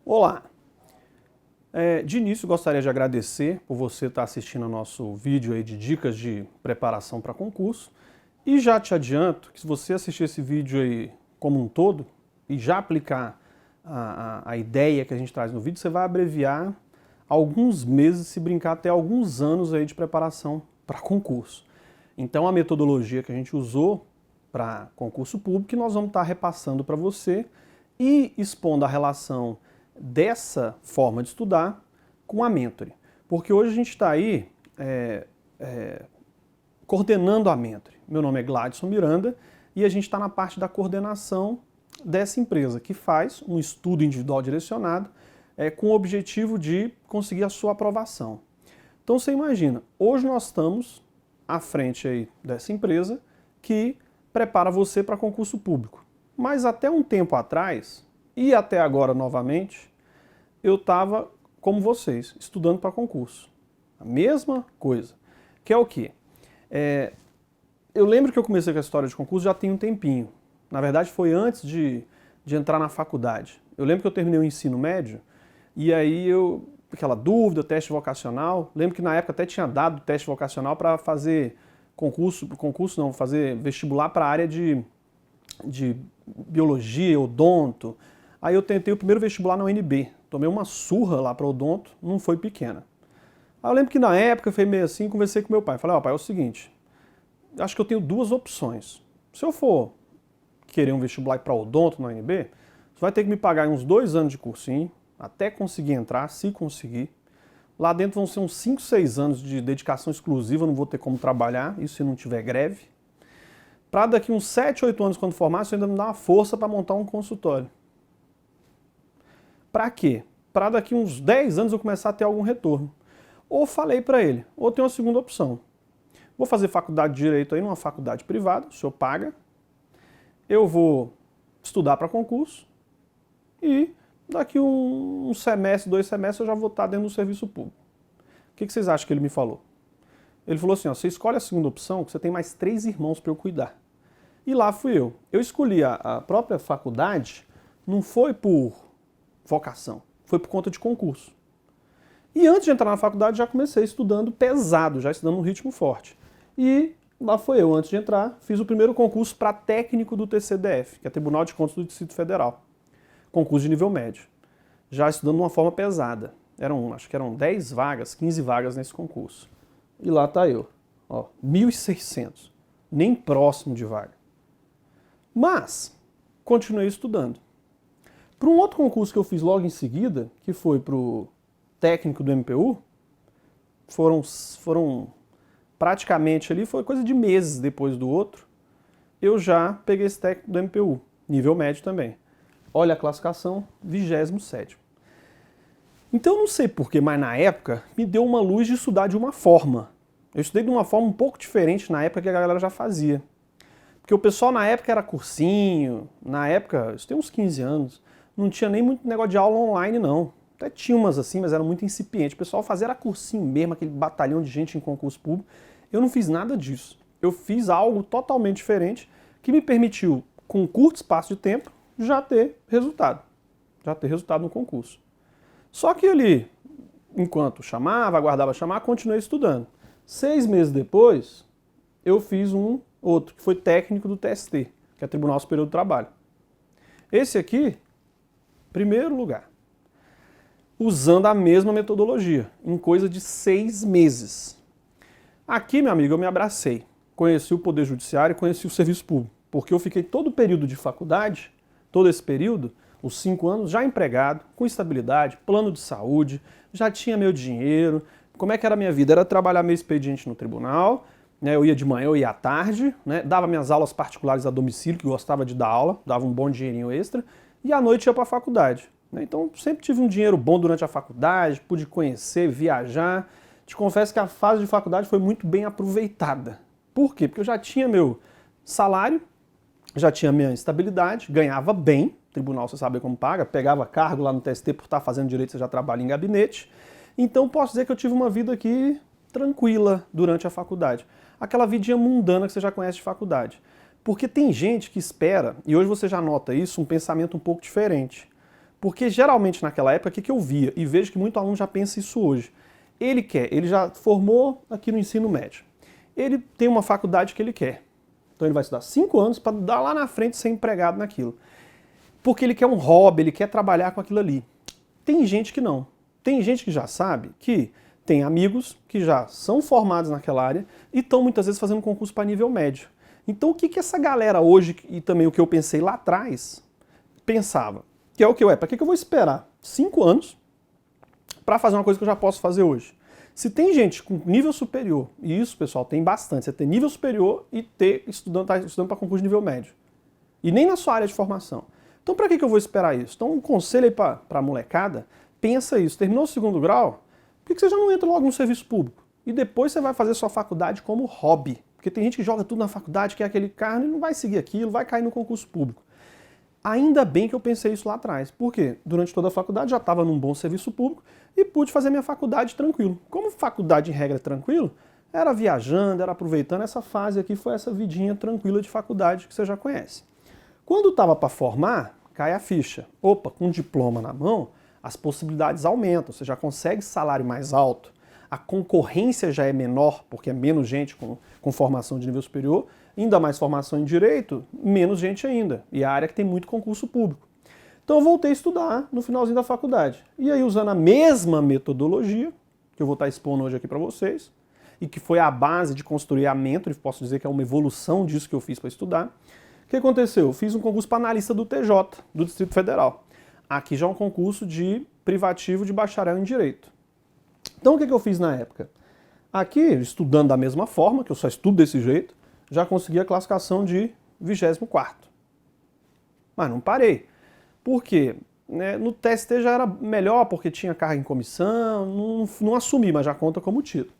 Olá! De início gostaria de agradecer por você estar assistindo ao nosso vídeo aí de dicas de preparação para concurso e já te adianto que se você assistir esse vídeo aí como um todo e já aplicar a ideia que a gente traz no vídeo, você vai abreviar alguns meses, se brincar até alguns anos aí de preparação para concurso. Então a metodologia que a gente usou para concurso público, nós vamos estar repassando para você e expondo a relação dessa forma de estudar com a Mentoring. Porque hoje a gente está aí coordenando a Mentoring. Meu nome é Gladson Miranda e a gente está na parte da coordenação dessa empresa, que faz um estudo individual direcionado com o objetivo de conseguir a sua aprovação. Então você imagina, hoje nós estamos à frente aí dessa empresa que prepara você para concurso público. Mas até um tempo atrás, e até agora novamente, eu estava, como vocês, estudando para concurso. A mesma coisa. Que é o quê? Eu lembro que eu comecei com a história de concurso já tem um tempinho. Na verdade foi antes de entrar na faculdade. Eu lembro que eu terminei o ensino médio, e aí aquela dúvida, teste vocacional. Lembro que na época até tinha dado teste vocacional para fazer fazer vestibular para a área de biologia, odonto. Aí eu tentei o primeiro vestibular na UNB, tomei uma surra lá para odonto, não foi pequena. Aí eu lembro que na época, foi meio assim, conversei com meu pai, falei, ó pai, é o seguinte, acho que eu tenho duas opções. Se eu for querer um vestibular para odonto na UNB, você vai ter que me pagar uns 2 anos de cursinho, até conseguir entrar, se conseguir. Lá dentro vão ser uns 5, 6 anos de dedicação exclusiva, não vou ter como trabalhar, isso se não tiver greve. Para daqui uns 7, 8 anos, quando formar, você ainda me dá uma força para montar um consultório. Para quê? Para daqui uns 10 anos eu começar a ter algum retorno. Ou falei para ele, ou tem uma segunda opção. Vou fazer faculdade de Direito aí numa faculdade privada, o senhor paga. Eu vou estudar para concurso e daqui um semestre, 2 semestres eu já vou estar dentro do serviço público. O que vocês acham que ele me falou? Ele falou assim, ó, você escolhe a segunda opção, que você tem mais 3 irmãos para eu cuidar. E lá fui eu. Eu escolhi a própria faculdade, não foi por vocação, foi por conta de concurso. E antes de entrar na faculdade já comecei estudando pesado, já estudando num ritmo forte. E lá foi eu, antes de entrar, fiz o primeiro concurso para técnico do TCDF, que é Tribunal de Contas do Distrito Federal. Concurso de nível médio. Já estudando de uma forma pesada. Acho que eram 10 vagas, 15 vagas nesse concurso. E lá tá eu, ó, 1.600, nem próximo de vaga. Mas, continuei estudando. Para um outro concurso que eu fiz logo em seguida, que foi para o técnico do MPU, foram praticamente ali, foi coisa de meses depois do outro, eu já peguei esse técnico do MPU, nível médio também. Olha a classificação, 27º. Então eu não sei porquê, mas na época me deu uma luz de estudar de uma forma. Eu estudei de uma forma um pouco diferente na época que a galera já fazia. Porque o pessoal na época era cursinho, na época, isso tem uns 15 anos, não tinha nem muito negócio de aula online não. Até tinha umas assim, mas era muito incipiente. O pessoal fazia era cursinho mesmo, aquele batalhão de gente em concurso público. Eu não fiz nada disso. Eu fiz algo totalmente diferente que me permitiu, com um curto espaço de tempo, já ter resultado. Já ter resultado no concurso. Só que ali, enquanto chamava, aguardava chamar, continuei estudando. 6 meses depois, eu fiz um outro, que foi técnico do TST, que é Tribunal Superior do Trabalho. Esse aqui, primeiro lugar. Usando a mesma metodologia, em coisa de 6 meses. Aqui, meu amigo, eu me abracei. Conheci o Poder Judiciário e conheci o Serviço Público. Porque eu fiquei todo o período de faculdade, todo esse período, os 5 anos, já empregado, com estabilidade, plano de saúde, já tinha meu dinheiro. Como é que era a minha vida? Era trabalhar meu expediente no tribunal, né? Eu ia de manhã, eu ia à tarde, né? Dava minhas aulas particulares a domicílio, que gostava de dar aula, dava um bom dinheirinho extra, e à noite ia para a faculdade. Né? Então sempre tive um dinheiro bom durante a faculdade, pude conhecer, viajar. Te confesso que a fase de faculdade foi muito bem aproveitada. Por quê? Porque eu já tinha meu salário, já tinha minha estabilidade, ganhava bem, tribunal você sabe como paga, pegava cargo lá no TST por estar fazendo direito, você já trabalha em gabinete. Então posso dizer que eu tive uma vida aqui tranquila durante a faculdade. Aquela vidinha mundana que você já conhece de faculdade. Porque tem gente que espera, e hoje você já nota isso, um pensamento um pouco diferente. Porque geralmente naquela época, o que eu via, e vejo que muito aluno já pensa isso hoje, ele já formou aqui no ensino médio, ele tem uma faculdade que ele quer, então ele vai estudar 5 anos para dar lá na frente ser empregado naquilo, porque ele quer um hobby, ele quer trabalhar com aquilo ali. Tem gente que não, tem gente que já sabe que tem amigos que já são formados naquela área e estão muitas vezes fazendo concurso para nível médio. Então o que essa galera hoje, e também o que eu pensei lá atrás, pensava? Que é o que eu para que eu vou esperar 5 anos para fazer uma coisa que eu já posso fazer hoje? Se tem gente com nível superior, e isso, pessoal, tem bastante, você ter nível superior e ter estudando para concurso de nível médio. E nem na sua área de formação. Então para que eu vou esperar isso? Então um conselho aí para a molecada, pensa isso, terminou o 2º grau, por que você já não entra logo no serviço público? E depois você vai fazer sua faculdade como hobby. Porque tem gente que joga tudo na faculdade, quer aquele carro e não vai seguir aquilo, vai cair no concurso público. Ainda bem que eu pensei isso lá atrás. Por quê? Durante toda a faculdade já estava num bom serviço público e pude fazer minha faculdade tranquilo. Como faculdade em regra é tranquilo, era viajando, era aproveitando. Essa fase aqui foi essa vidinha tranquila de faculdade que você já conhece. Quando estava para formar, cai a ficha. Opa, com diploma na mão, as possibilidades aumentam, você já consegue salário mais alto, a concorrência já é menor, porque é menos gente com formação de nível superior, ainda mais formação em direito, menos gente ainda, e a área que tem muito concurso público. Então eu voltei a estudar no finalzinho da faculdade. E aí usando a mesma metodologia, que eu vou estar expondo hoje aqui para vocês, e que foi a base de construir a Mentor, posso dizer que é uma evolução disso que eu fiz para estudar. O que aconteceu? Eu fiz um concurso para analista do TJ, do Distrito Federal. Aqui já é um concurso de privativo de bacharel em Direito. Então o que eu fiz na época? Aqui, estudando da mesma forma, que eu só estudo desse jeito, já consegui a classificação de 24º. Mas não parei. Por quê? No TST já era melhor, porque tinha carga em comissão, não assumi, mas já conta como título.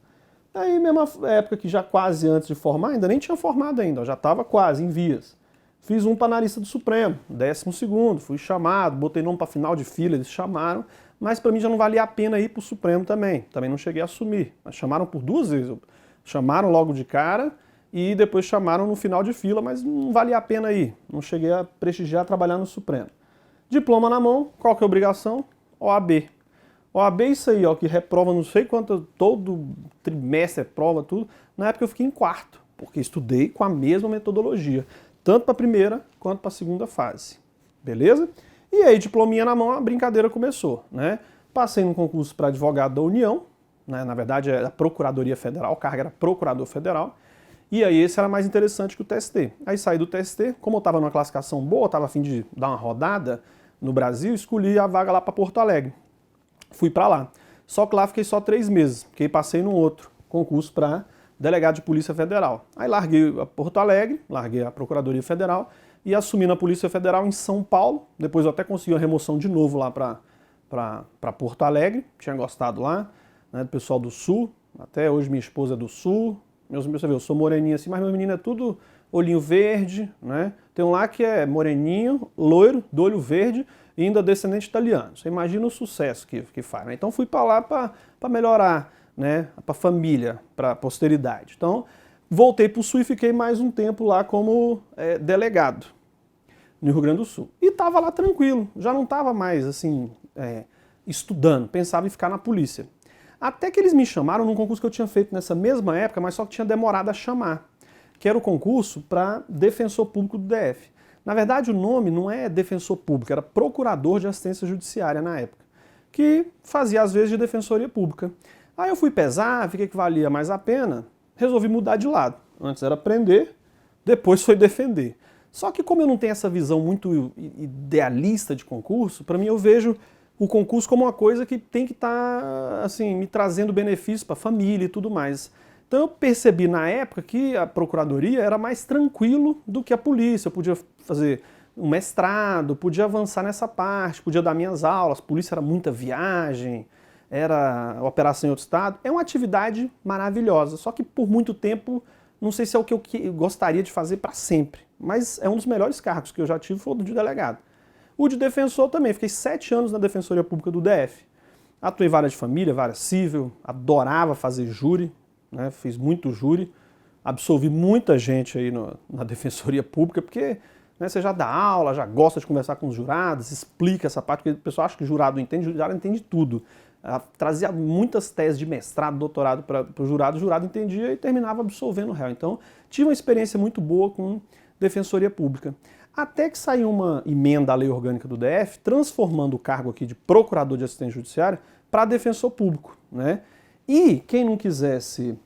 Aí, mesma época que já quase antes de formar, ainda nem tinha formado ainda, já estava quase em vias. Fiz um para analista do Supremo, 12º, fui chamado, botei nome para final de fila, eles chamaram, mas para mim já não valia a pena ir para o Supremo também não cheguei a assumir, mas chamaram por 2 vezes, chamaram logo de cara e depois chamaram no final de fila, mas não valia a pena ir, não cheguei a prestigiar trabalhar no Supremo. Diploma na mão, qual que é a obrigação? OAB. OAB é isso aí, ó, que reprova não sei quanto, todo trimestre é prova, tudo. Na época eu fiquei em 4º, porque estudei com a mesma metodologia, tanto para a primeira quanto para a segunda fase. Beleza? E aí, diplominha na mão, a brincadeira começou, né? Passei num concurso para advogado da União, né? Na verdade é a Procuradoria Federal, o cargo era Procurador Federal, e aí esse era mais interessante que o TST. Aí saí do TST, como eu estava numa classificação boa, estava a fim de dar uma rodada no Brasil, escolhi a vaga lá para Porto Alegre. Fui para lá. Só que lá fiquei só 3 meses, porque aí passei num outro concurso para delegado de Polícia Federal. Aí larguei a Porto Alegre, larguei a Procuradoria Federal e assumi na Polícia Federal em São Paulo. Depois eu até consegui a remoção de novo lá para Porto Alegre. Tinha gostado lá, né, do pessoal do Sul. Até hoje minha esposa é do Sul. Você vê, eu sou moreninho assim, mas meu menino é tudo olhinho verde, né? Tem um lá que é moreninho, loiro, do olho verde e ainda descendente italiano. Você imagina o sucesso que faz, né? Então fui para lá para melhorar, né, para a família, para a posteridade. Então voltei para o Sul e fiquei mais um tempo lá como delegado no Rio Grande do Sul. E estava lá tranquilo, já não estava mais assim estudando, pensava em ficar na polícia. Até que eles me chamaram num concurso que eu tinha feito nessa mesma época, mas só que tinha demorado a chamar, que era o concurso para defensor público do DF. Na verdade, o nome não é defensor público, era procurador de assistência judiciária na época, que fazia às vezes de defensoria pública. Aí eu fui pesar, fiquei que valia mais a pena, resolvi mudar de lado. Antes era prender, depois foi defender. Só que como eu não tenho essa visão muito idealista de concurso, para mim eu vejo o concurso como uma coisa que tem que estar assim, me trazendo benefícios para a família e tudo mais. Então eu percebi na época que a procuradoria era mais tranquilo do que a polícia. Eu podia fazer um mestrado, podia avançar nessa parte, podia dar minhas aulas, a polícia era muita viagem, era operação em outro estado. É uma atividade maravilhosa, só que por muito tempo, não sei se é o que eu gostaria de fazer para sempre, mas é um dos melhores cargos que eu já tive, foi o de delegado. O de defensor também, fiquei 7 anos na Defensoria Pública do DF. Atuei vara de família, vara civil, adorava fazer júri, né? Fiz muito júri, absolvi muita gente aí na Defensoria Pública, porque né? Você já dá aula, já gosta de conversar com os jurados, explica essa parte, porque o pessoal acha que o jurado não entende, o jurado entende tudo. Trazia muitas teses de mestrado, doutorado para o jurado entendia e terminava absolvendo o réu. Então, tive uma experiência muito boa com defensoria pública. Até que saiu uma emenda à lei orgânica do DF, transformando o cargo aqui de procurador de assistente judiciário para defensor público, né? E quem não quisesse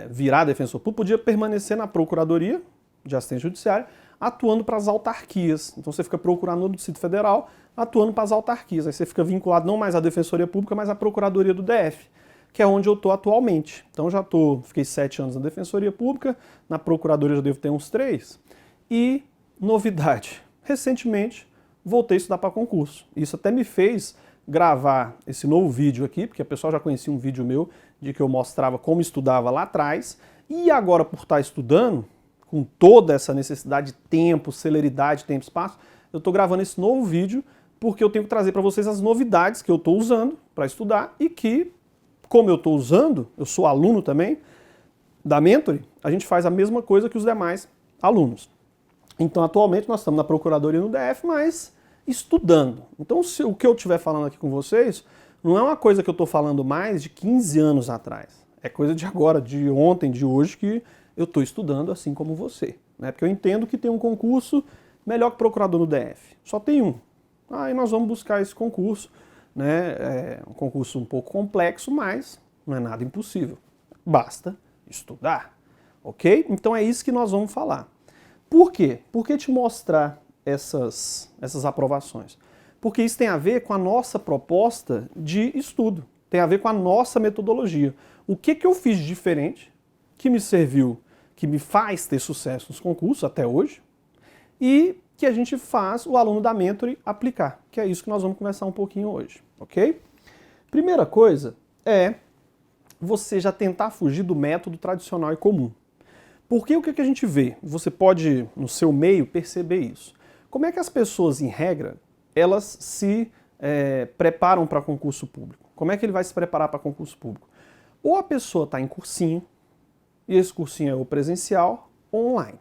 virar defensor público podia permanecer na procuradoria de assistente judiciário, atuando para as autarquias. Então você fica procurador do Distrito Federal, atuando para as autarquias. Aí você fica vinculado não mais à Defensoria Pública, mas à Procuradoria do DF, que é onde eu estou atualmente. Então fiquei 7 anos na Defensoria Pública, na Procuradoria já devo ter uns 3. E, novidade, recentemente voltei a estudar para concurso. Isso até me fez gravar esse novo vídeo aqui, porque a pessoa já conhecia um vídeo meu de que eu mostrava como estudava lá atrás, e agora por estar estudando, com toda essa necessidade de tempo, celeridade, tempo e espaço, eu estou gravando esse novo vídeo porque eu tenho que trazer para vocês as novidades que eu estou usando para estudar e que, como eu estou usando, eu sou aluno também da Mentory, a gente faz a mesma coisa que os demais alunos. Então, atualmente, nós estamos na Procuradoria no DF, mas estudando. Então, o que eu estiver falando aqui com vocês não é uma coisa que eu estou falando mais de 15 anos atrás. É coisa de agora, de ontem, de hoje, que eu estou estudando assim como você. Né? Porque eu entendo que tem um concurso melhor que procurador no DF. Só tem um. Aí nós vamos buscar esse concurso. Né? É um concurso um pouco complexo, mas não é nada impossível. Basta estudar. Ok? Então é isso que nós vamos falar. Por quê? Por que te mostrar essas aprovações? Porque isso tem a ver com a nossa proposta de estudo. Tem a ver com a nossa metodologia. O que eu fiz de diferente, que me serviu, que me faz ter sucesso nos concursos até hoje, e que a gente faz o aluno da Mentory aplicar, que é isso que nós vamos conversar um pouquinho hoje, ok? Primeira coisa é você já tentar fugir do método tradicional e comum. Porque o que a gente vê? Você pode, no seu meio, perceber isso. Como é que as pessoas, em regra, elas se preparam para concurso público? Como é que ele vai se preparar para concurso público? Ou a pessoa está em cursinho, e esse cursinho é ou presencial ou online.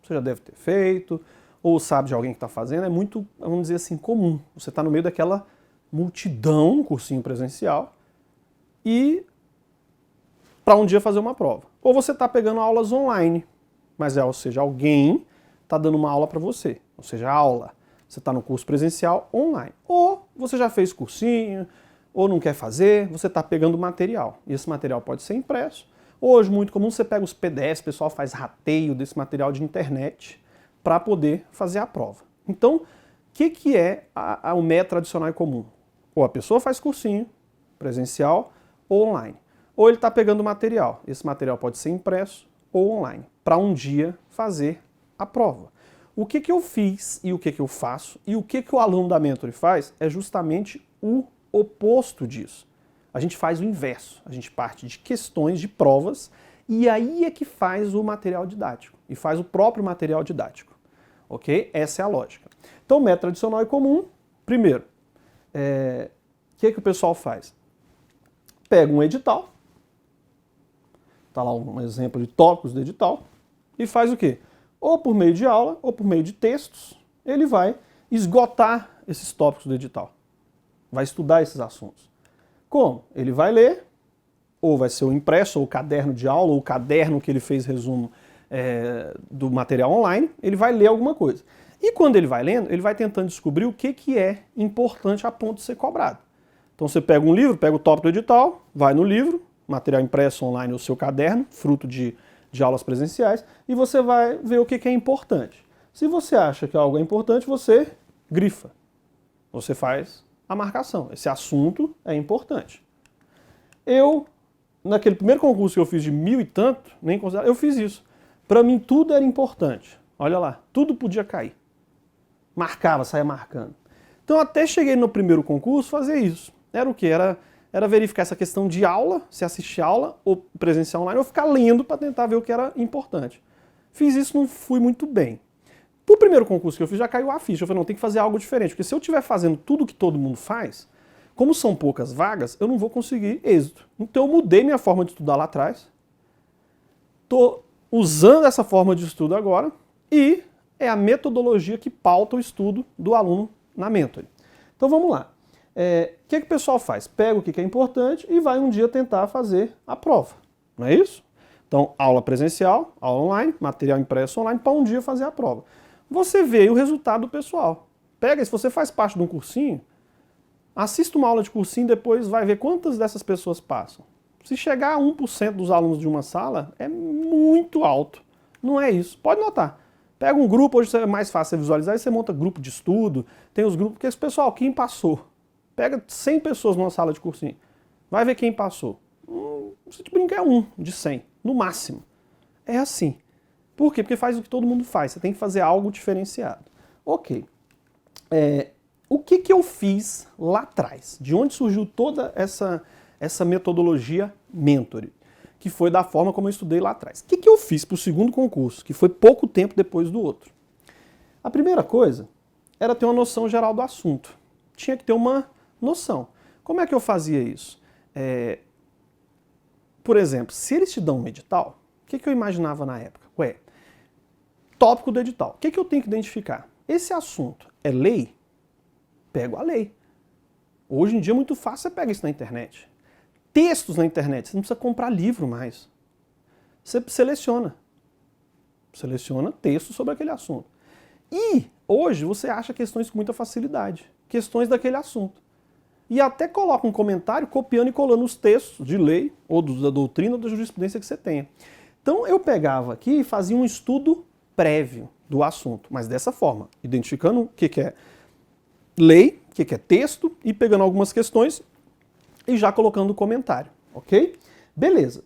Você já deve ter feito, ou sabe de alguém que está fazendo, é muito, vamos dizer assim, comum. Você está no meio daquela multidão, cursinho presencial, e para um dia fazer uma prova. Ou você está pegando aulas online, mas ou seja, alguém está dando uma aula para você, ou seja, aula. Você está no curso presencial online. Ou você já fez cursinho, ou não quer fazer, você está pegando material. E esse material pode ser impresso. Hoje, muito comum, você pega os PDFs, o pessoal faz rateio desse material de internet para poder fazer a prova. Então, o que é o método tradicional e comum? Ou a pessoa faz cursinho, presencial ou online. Ou ele está pegando material. Esse material pode ser impresso ou online, para um dia fazer a prova. O que eu fiz e o que eu faço e o que o aluno da Mentory faz é justamente o oposto disso. A gente faz o inverso. A gente parte de questões, de provas, e aí é que faz o material didático. E faz o próprio material didático. Ok? Essa é a lógica. Então, método tradicional e comum, primeiro, o que o pessoal faz? Pega um edital, está lá um exemplo de tópicos do edital, e faz o quê? Ou por meio de aula, ou por meio de textos, ele vai esgotar esses tópicos do edital. Vai estudar esses assuntos. Como? Ele vai ler, ou vai ser o impresso, ou o caderno de aula, ou o caderno que ele fez resumo do material online, ele vai ler alguma coisa. E quando ele vai lendo, ele vai tentando descobrir o que é importante a ponto de ser cobrado. Então você pega um livro, pega o tópico do edital, vai no livro, material impresso online ou seu caderno, fruto de aulas presenciais, e você vai ver o que é importante. Se você acha que algo é importante, você grifa. Você faz a marcação. Esse assunto é importante. Naquele primeiro concurso que eu fiz de 1000 e tanto, nem considero, eu fiz isso. Para mim tudo era importante. Olha lá, tudo podia cair. Marcava, saia marcando. Então até cheguei no primeiro concurso fazer isso. Era o quê? Era verificar essa questão de aula, se assistir aula ou presencial online, ou ficar lendo para tentar ver o que era importante. Fiz isso, não fui muito bem. Pro primeiro concurso que eu fiz, já caiu a ficha. Eu falei, não, tem que fazer algo diferente, porque se eu estiver fazendo tudo que todo mundo faz, como são poucas vagas, eu não vou conseguir êxito. Então eu mudei minha forma de estudar lá atrás, estou usando essa forma de estudo agora, e é a metodologia que pauta o estudo do aluno na Mentoring. Então vamos lá. O que o pessoal faz? Pega o que é importante e vai um dia tentar fazer a prova. Não é isso? Então, aula presencial, aula online, material impresso online, para um dia fazer a prova. Você vê o resultado do pessoal. Pega, se você faz parte de um cursinho, assista uma aula de cursinho e depois vai ver quantas dessas pessoas passam. Se chegar a 1% dos alunos de uma sala, é muito alto. Não é isso. Pode notar. Pega um grupo, hoje é mais fácil você visualizar, e você monta grupo de estudo, tem os grupos, porque esse pessoal, quem passou? Pega 100 pessoas numa sala de cursinho, vai ver quem passou. Se te brincar é 1 de 100, no máximo. É assim. Por quê? Porque faz o que todo mundo faz, você tem que fazer algo diferenciado. Ok. O que eu fiz lá atrás? De onde surgiu toda essa metodologia Mentoring? Que foi da forma como eu estudei lá atrás. O que eu fiz para o segundo concurso, que foi pouco tempo depois do outro? A primeira coisa era ter uma noção geral do assunto. Tinha que ter uma noção. Como é que eu fazia isso? Por exemplo, se eles te dão um edital, o que eu imaginava na época? Tópico do edital. O que eu tenho que identificar? Esse assunto é lei? Pego a lei. Hoje em dia é muito fácil, você pega isso na internet. Textos na internet, você não precisa comprar livro mais. Você seleciona. Seleciona textos sobre aquele assunto. E hoje você acha questões com muita facilidade. Questões daquele assunto. E até coloca um comentário copiando e colando os textos de lei, ou da doutrina, ou da jurisprudência que você tenha. Então eu pegava aqui e fazia um estudo prévio do assunto, mas dessa forma, identificando o que é lei, o que é texto, e pegando algumas questões e já colocando o comentário, ok? Beleza.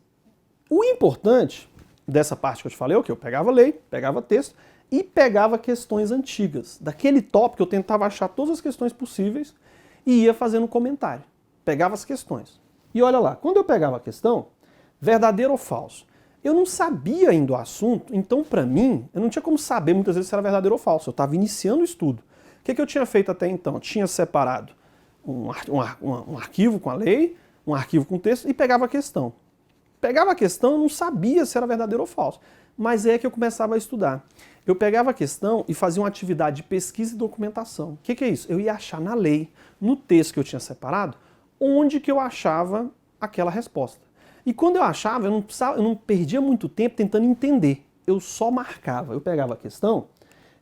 O importante dessa parte que eu te falei é o que? Eu pegava lei, pegava texto e pegava questões antigas. Daquele tópico eu tentava achar todas as questões possíveis e ia fazendo um comentário. Pegava as questões. E olha lá, quando eu pegava a questão, verdadeiro ou falso, eu não sabia ainda o assunto, então para mim, eu não tinha como saber muitas vezes se era verdadeiro ou falso. Eu estava iniciando o estudo. O que eu tinha feito até então? Tinha separado um arquivo com a lei, um arquivo com texto e pegava a questão. Pegava a questão, eu não sabia se era verdadeiro ou falso. Mas é que eu começava a estudar. Eu pegava a questão e fazia uma atividade de pesquisa e documentação. O que é isso? Eu ia achar na lei, no texto que eu tinha separado, onde que eu achava aquela resposta. E quando eu achava, eu não perdia muito tempo tentando entender. Eu só marcava. Eu pegava a questão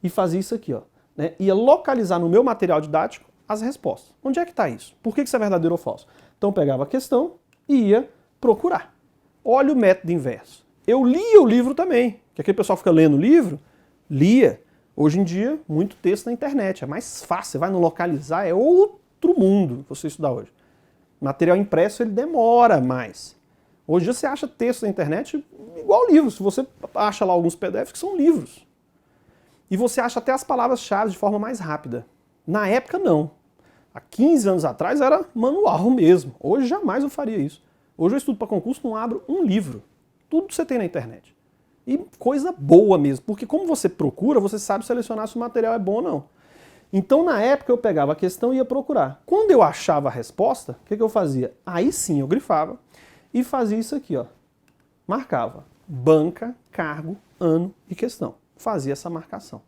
e fazia isso aqui, ó, né? Ia localizar no meu material didático as respostas. Onde é que está isso? Por que isso é verdadeiro ou falso? Então eu pegava a questão e ia procurar. Olha o método inverso. Eu lia o livro também. Que aquele pessoal fica lendo o livro, lia. Hoje em dia, muito texto na internet. É mais fácil, você vai no localizar, é outro mundo você estudar hoje. Material impresso, ele demora mais. Hoje em dia você acha texto na internet igual livro. Se você acha lá alguns PDFs que são livros. E você acha até as palavras-chave de forma mais rápida. Na época, não. Há 15 anos atrás era manual mesmo. Hoje jamais eu faria isso. Hoje eu estudo para concurso, não abro um livro. Tudo você tem na internet. E coisa boa mesmo, porque como você procura, você sabe selecionar se o material é bom ou não. Então na época eu pegava a questão e ia procurar. Quando eu achava a resposta, o que eu fazia? Aí sim eu grifava e fazia isso aqui, ó. Marcava banca, cargo, ano e questão. Fazia essa marcação.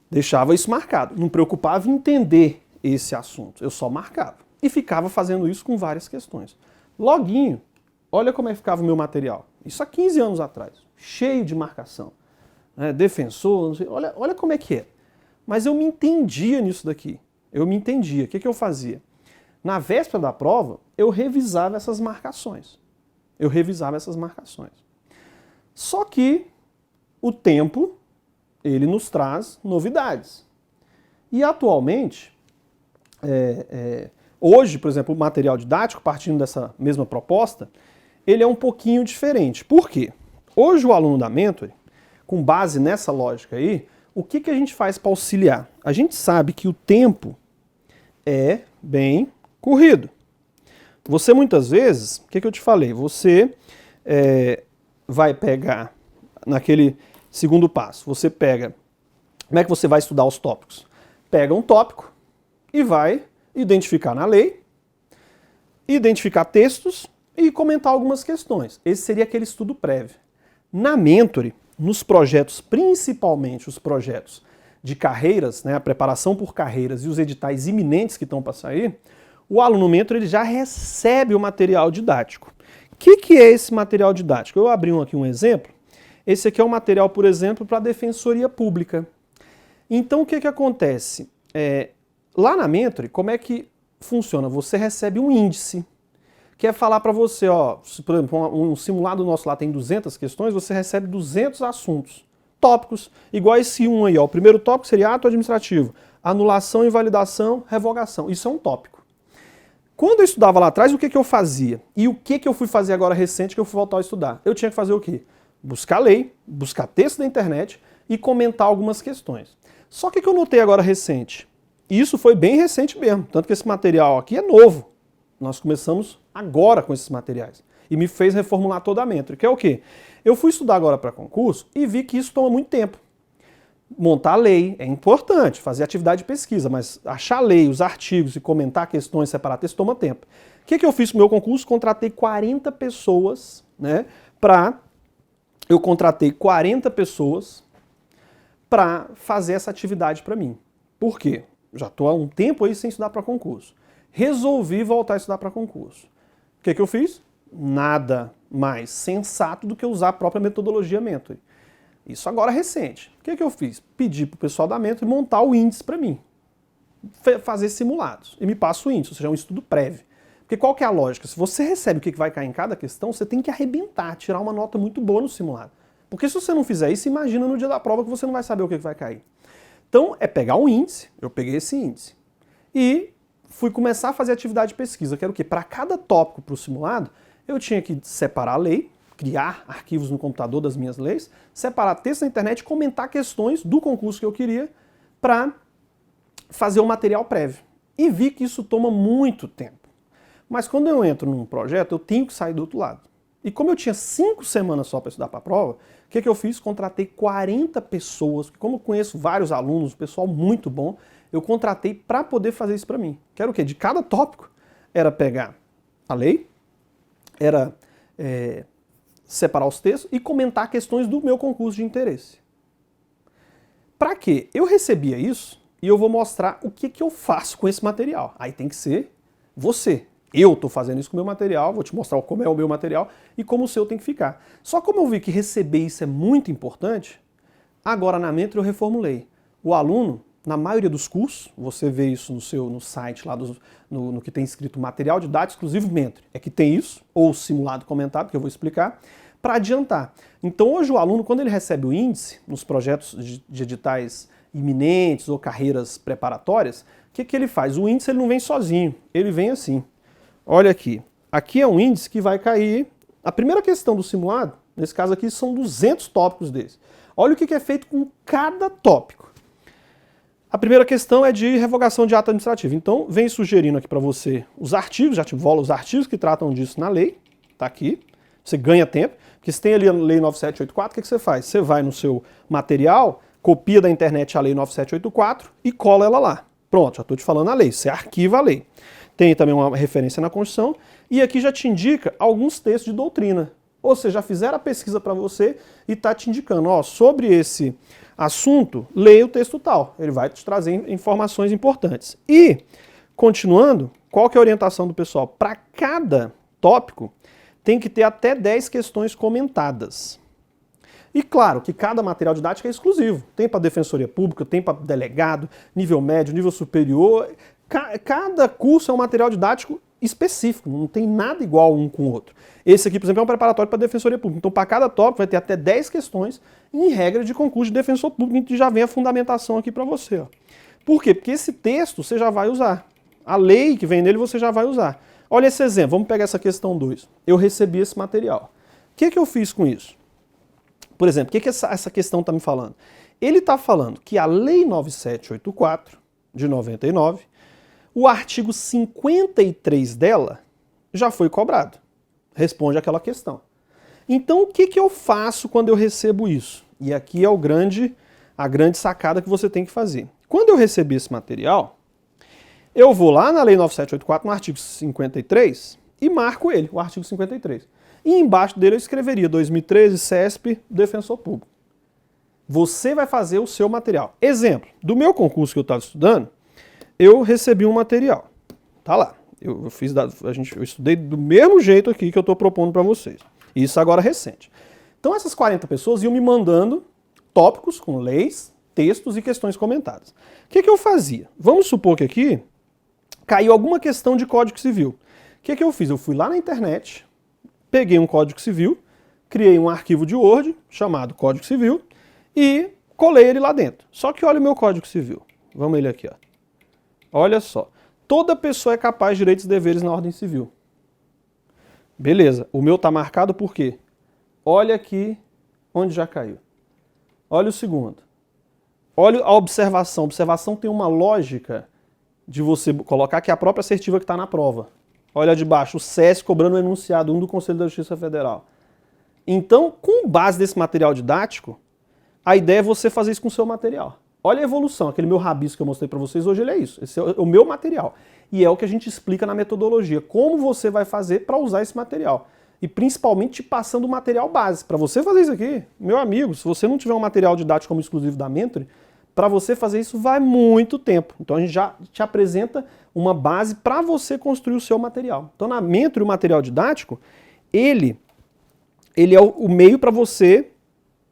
Deixava isso marcado. Não preocupava em entender esse assunto. Eu só marcava. E ficava fazendo isso com várias questões. Loguinho, olha como é que ficava o meu material. Isso há 15 anos atrás. Cheio de marcação. Defensor, não sei, olha como é que é. Mas eu me entendia nisso daqui. Eu me entendia. O que eu fazia? Na véspera da prova, eu revisava essas marcações. Só que o tempo, ele nos traz novidades. E atualmente, hoje, por exemplo, o material didático, partindo dessa mesma proposta, ele é um pouquinho diferente. Por quê? Hoje o aluno da Mentoring, com base nessa lógica aí, o que a gente faz para auxiliar? A gente sabe que o tempo é bem corrido. Você muitas vezes, o que eu te falei? Você vai pegar naquele segundo passo, você pega, como é que você vai estudar os tópicos? Pega um tópico e vai identificar na lei, identificar textos e comentar algumas questões. Esse seria aquele estudo prévio. Na Mentoring, nos projetos, principalmente os projetos de carreiras, né, a preparação por carreiras e os editais iminentes que estão para sair, o aluno mentor ele já recebe o material didático. O que é esse material didático? Eu abri aqui um exemplo. Esse aqui é um material, por exemplo, para a Defensoria Pública. Então, o que acontece? Lá na Mentory, como é que funciona? Você recebe um índice, que é falar para você, ó, se, por exemplo, um simulado nosso lá tem 200 questões, você recebe 200 assuntos, tópicos, igual esse um aí, ó. O primeiro tópico seria ato administrativo, anulação, invalidação, revogação. Isso é um tópico. Quando eu estudava lá atrás, o que eu fazia? E o que eu fui fazer agora recente que eu fui voltar a estudar? Eu tinha que fazer o quê? Buscar lei, buscar texto da internet e comentar algumas questões. Só que o que eu notei agora recente? E isso foi bem recente mesmo, tanto que esse material aqui é novo. Nós começamos agora com esses materiais. E me fez reformular toda a Mentory, que é o quê? Eu fui estudar agora para concurso e vi que isso toma muito tempo. Montar a lei é importante, fazer atividade de pesquisa, mas achar a lei, os artigos e comentar questões, separar texto, toma tempo. O que eu fiz com o meu concurso? Contratei 40 pessoas, né, Eu contratei 40 pessoas para fazer essa atividade para mim. Por quê? Já estou há um tempo aí sem estudar para concurso. Resolvi voltar a estudar para concurso. O que eu fiz? Nada mais sensato do que usar a própria metodologia Mentory. Isso agora recente. O que eu fiz? Pedi para o pessoal da Mentory montar o índice para mim. Fazer simulados. E me passa o índice, ou seja, um estudo prévio. Porque qual que é a lógica? Se você recebe o que vai cair em cada questão, você tem que arrebentar, tirar uma nota muito boa no simulado. Porque se você não fizer isso, imagina no dia da prova que você não vai saber o que vai cair. Então, é pegar um índice, eu peguei esse índice, e fui começar a fazer atividade de pesquisa, que era o quê? Para cada tópico para o simulado, eu tinha que separar a lei, criar arquivos no computador das minhas leis, separar texto na internet e comentar questões do concurso que eu queria para fazer o material prévio. E vi que isso toma muito tempo. Mas quando eu entro num projeto, eu tenho que sair do outro lado. E como eu tinha 5 semanas só para estudar para a prova, o que eu fiz? Contratei 40 pessoas, porque como eu conheço vários alunos, pessoal muito bom, eu contratei para poder fazer isso para mim. Que era o quê? De cada tópico, era pegar a lei, era separar os textos e comentar questões do meu concurso de interesse. Para quê? Eu recebia isso e eu vou mostrar o que eu faço com esse material. Aí tem que ser você. Eu estou fazendo isso com o meu material, vou te mostrar como é o meu material e como o seu tem que ficar. Só como eu vi que receber isso é muito importante, agora na Mentory eu reformulei. O aluno, na maioria dos cursos, você vê isso no site, lá no que tem escrito material didático exclusivo Mentory, é que tem isso, ou simulado comentado, que eu vou explicar, para adiantar. Então hoje o aluno, quando ele recebe o índice, nos projetos de editais iminentes ou carreiras preparatórias, o que ele faz? O índice ele não vem sozinho, ele vem assim. Olha aqui, aqui é um índice que vai cair, a primeira questão do simulado, nesse caso aqui são 200 tópicos desses. Olha o que é feito com cada tópico. A primeira questão é de revogação de ato administrativo, então vem sugerindo aqui para você os artigos, já te vola os artigos que tratam disso na lei, tá aqui, você ganha tempo, porque se tem ali a lei 9784, o que você faz? Você vai no seu material, copia da internet a lei 9784 e cola ela lá. Pronto, já estou te falando a lei, você arquiva a lei. Tem também uma referência na Constituição, e aqui já te indica alguns textos de doutrina. Ou seja, já fizeram a pesquisa para você e está te indicando, ó, sobre esse assunto, leia o texto tal. Ele vai te trazer informações importantes. E, continuando, qual que é a orientação do pessoal? Para cada tópico, tem que ter até 10 questões comentadas. E claro que cada material didático é exclusivo. Tem para Defensoria Pública, tem para delegado, nível médio, nível superior. Cada curso é um material didático específico, não tem nada igual um com o outro. Esse aqui, por exemplo, é um preparatório para Defensoria Pública. Então, para cada tópico, vai ter até 10 questões em regra de concurso de defensor público, que já vem a fundamentação aqui para você. Ó. Por quê? Porque esse texto você já vai usar. A lei que vem nele você já vai usar. Olha esse exemplo, vamos pegar essa questão 2. Eu recebi esse material. O que eu fiz com isso? Por exemplo, o que essa questão está me falando? Ele está falando que a Lei 9784, de 99, o artigo 53 dela já foi cobrado. Responde àquela questão. Então, o que eu faço quando eu recebo isso? E aqui é a grande sacada que você tem que fazer. Quando eu receber esse material, eu vou lá na Lei 9784, no artigo 53, e marco ele, o artigo 53. E embaixo dele eu escreveria 2013, CESP, Defensor Público. Você vai fazer o seu material. Exemplo, do meu concurso que eu estava estudando, eu recebi um material. Tá lá. Eu estudei do mesmo jeito aqui que eu estou propondo para vocês. Isso agora recente. Então essas 40 pessoas iam me mandando tópicos com leis, textos e questões comentadas. O que eu fazia? Vamos supor que aqui caiu alguma questão de Código Civil. O que eu fiz? Eu fui lá na internet, peguei um Código Civil, criei um arquivo de Word chamado Código Civil e colei ele lá dentro. Só que olha o meu Código Civil. Vamos ele aqui, ó. Olha só. Toda pessoa é capaz de direitos e deveres na ordem civil. Beleza. O meu tá marcado por quê? Olha aqui onde já caiu. Olha o segundo. Olha a observação. A observação tem uma lógica de você colocar que é a própria assertiva que está na prova. Olha de baixo, o SES cobrando o enunciado 1 do Conselho da Justiça Federal. Então, com base nesse material didático, a ideia é você fazer isso com o seu material. Olha a evolução, aquele meu rabisco que eu mostrei para vocês hoje, ele é isso. Esse é o meu material. E é o que a gente explica na metodologia. Como você vai fazer para usar esse material. E principalmente te passando o material base. Para você fazer isso aqui, meu amigo, se você não tiver um material didático como exclusivo da Mentory, para você fazer isso vai muito tempo. Então a gente já te apresenta uma base para você construir o seu material. Então na Mentory, o material didático, ele é o meio para você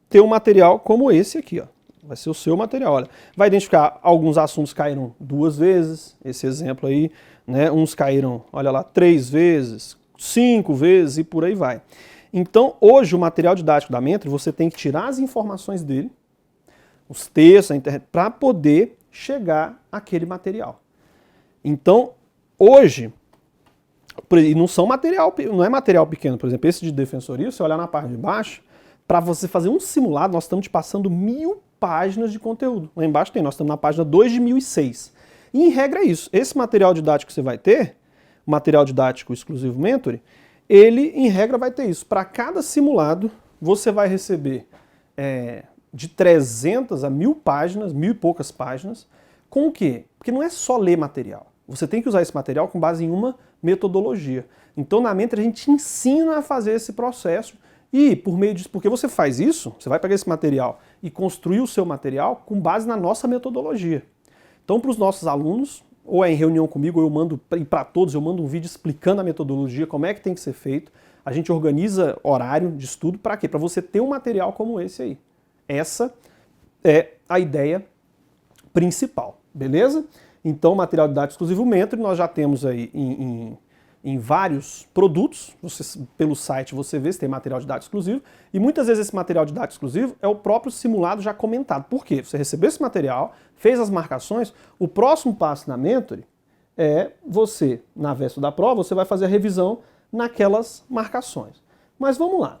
ter um material como esse aqui, ó. Vai ser o seu material, olha. Vai identificar alguns assuntos caíram 2 vezes, esse exemplo aí, né? Uns caíram, olha lá, 3 vezes, 5 vezes e por aí vai. Então, hoje o material didático da Mentory, você tem que tirar as informações dele, os textos, a internet, para poder chegar àquele material. Então, hoje, e não é material pequeno, por exemplo, esse de defensoria, você olhar na parte de baixo, para você fazer um simulado, nós estamos te passando 1000 páginas de conteúdo. Lá embaixo tem, nós estamos na página 2 de 1006. E em regra é isso. Esse material didático que você vai ter, o material didático exclusivo Mentory, ele em regra vai ter isso. Para cada simulado, você vai receber de 300 a 1000 páginas, 1000 e poucas páginas, com o quê? Porque não é só ler material. Você tem que usar esse material com base em uma metodologia. Então na Mentory a gente ensina a fazer esse processo e por meio disso, porque você faz isso, você vai pegar esse material e construir o seu material com base na nossa metodologia. Então para os nossos alunos, ou é em reunião comigo, ou eu mando, e para todos, eu mando um vídeo explicando a metodologia, como é que tem que ser feito. A gente organiza horário de estudo, para quê? Para você ter um material como esse aí. Essa é a ideia principal, beleza? Então, material didático exclusivo Mentory, nós já temos aí em vários produtos, pelo site você vê se tem material didático exclusivo, e muitas vezes esse material didático exclusivo é o próprio simulado já comentado. Por quê? Você recebeu esse material, fez as marcações, o próximo passo na Mentory é você, na véspera da prova, você vai fazer a revisão naquelas marcações. Mas vamos lá.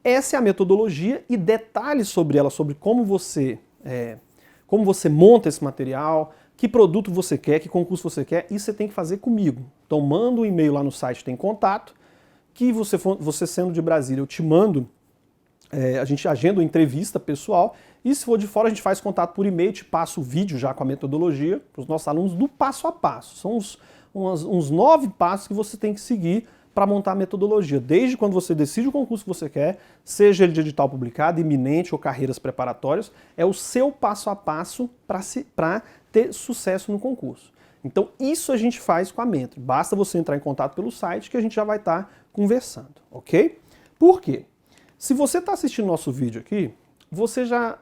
Essa é a metodologia e detalhes sobre ela, sobre como você monta esse material, que produto você quer, que concurso você quer, isso você tem que fazer comigo. Então manda um e-mail lá no site, tem contato, que você sendo de Brasília, eu te mando, a gente agenda uma entrevista pessoal, e se for de fora a gente faz contato por e-mail, te passo o vídeo já com a metodologia, para os nossos alunos do passo a passo. São uns 9 passos que você tem que seguir para montar a metodologia, desde quando você decide o concurso que você quer, seja ele de edital publicado, iminente ou carreiras preparatórias, é o seu passo a passo para ter sucesso no concurso. Então isso a gente faz com a Mentory, basta você entrar em contato pelo site que a gente já vai estar conversando, ok? Por quê? Se você está assistindo nosso vídeo aqui, você já...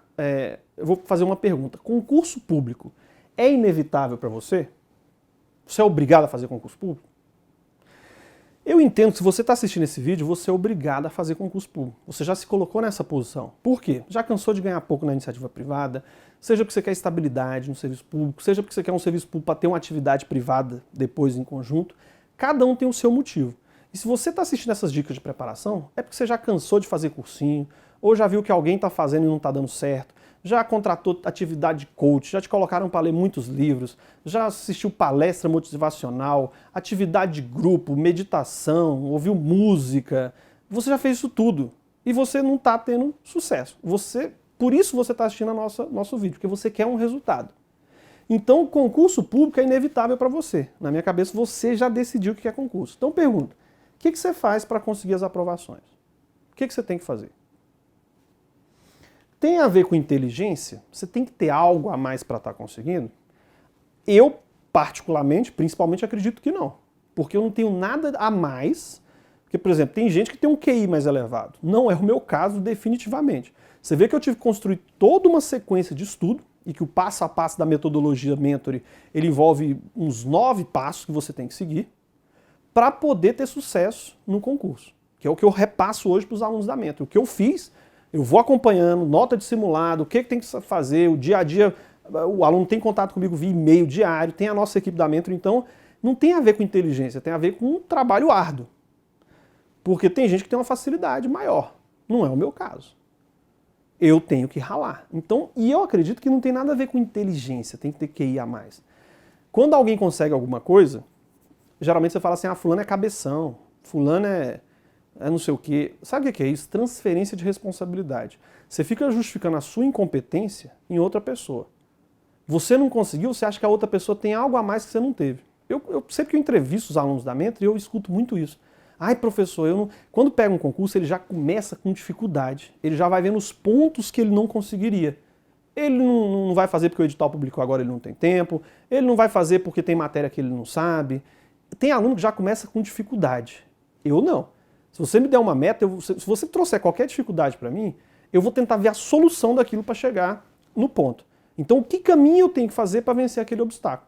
eu vou fazer uma pergunta, concurso público é inevitável para você? Você é obrigado a fazer concurso público? Eu entendo que se você está assistindo esse vídeo, você é obrigado a fazer concurso público. Você já se colocou nessa posição. Por quê? Já cansou de ganhar pouco na iniciativa privada, seja porque você quer estabilidade no serviço público, seja porque você quer um serviço público para ter uma atividade privada depois em conjunto. Cada um tem o seu motivo. E se você está assistindo essas dicas de preparação, é porque você já cansou de fazer cursinho, ou já viu que alguém está fazendo e não está dando certo, já contratou atividade de coach, já te colocaram para ler muitos livros, já assistiu palestra motivacional, atividade de grupo, meditação, ouviu música. Você já fez isso tudo e você não está tendo sucesso. Por isso você está assistindo nosso vídeo, porque você quer um resultado. Então, concurso público é inevitável para você. Na minha cabeça, você já decidiu o que é concurso. Então, pergunta, o que você faz para conseguir as aprovações? O que você tem que fazer? Tem a ver com inteligência? Você tem que ter algo a mais para estar conseguindo? Eu, particularmente, principalmente, acredito que não. Porque eu não tenho nada a mais. Porque, por exemplo, tem gente que tem um QI mais elevado. Não é o meu caso, definitivamente. Você vê que eu tive que construir toda uma sequência de estudo e que o passo a passo da metodologia Mentoring, ele envolve uns 9 passos que você tem que seguir para poder ter sucesso no concurso. Que é o que eu repasso hoje para os alunos da Mentoring. O que eu fiz, eu vou acompanhando, nota de simulado, o que tem que fazer, o dia a dia, o aluno tem contato comigo via e-mail diário, tem a nossa equipe da Mentoring, então não tem a ver com inteligência, tem a ver com um trabalho árduo. Porque tem gente que tem uma facilidade maior. Não é o meu caso. Eu tenho que ralar. Então, e eu acredito que não tem nada a ver com inteligência, tem que ter QI a mais. Quando alguém consegue alguma coisa, geralmente você fala assim, fulano é cabeção, fulano é não sei o quê. Sabe o que é isso? Transferência de responsabilidade. Você fica justificando a sua incompetência em outra pessoa. Você não conseguiu, você acha que a outra pessoa tem algo a mais que você não teve. Sempre que eu entrevisto os alunos da Mentoring, eu escuto muito isso. Ai, professor, eu não... Quando pega um concurso, ele já começa com dificuldade. Ele já vai vendo os pontos que ele não conseguiria. Ele não vai fazer porque o edital publicou agora, ele não tem tempo. Ele não vai fazer porque tem matéria que ele não sabe. Tem aluno que já começa com dificuldade. Eu não. Se você me der uma meta, se você trouxer qualquer dificuldade para mim, eu vou tentar ver a solução daquilo para chegar no ponto. Então, o que caminho eu tenho que fazer para vencer aquele obstáculo?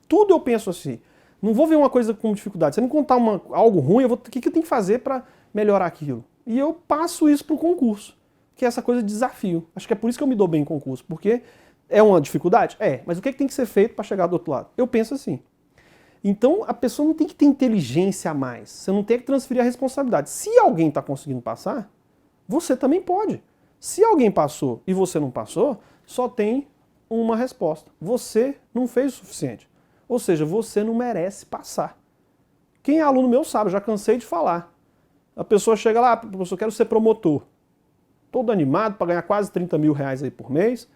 Tudo eu penso assim. Não vou ver uma coisa com dificuldade. Se você me contar algo ruim, o que eu tenho que fazer para melhorar aquilo? E eu passo isso para o concurso, que é essa coisa de desafio. Acho que é por isso que eu me dou bem em concurso, porque é uma dificuldade? É, mas o que tem que ser feito para chegar do outro lado? Eu penso assim. Então, a pessoa não tem que ter inteligência a mais. Você não tem que transferir a responsabilidade. Se alguém está conseguindo passar, você também pode. Se alguém passou e você não passou, só tem uma resposta. Você não fez o suficiente. Ou seja, você não merece passar. Quem é aluno meu sabe, eu já cansei de falar. A pessoa chega lá, professor, eu quero ser promotor. Todo animado para ganhar quase 30 mil reais aí por mês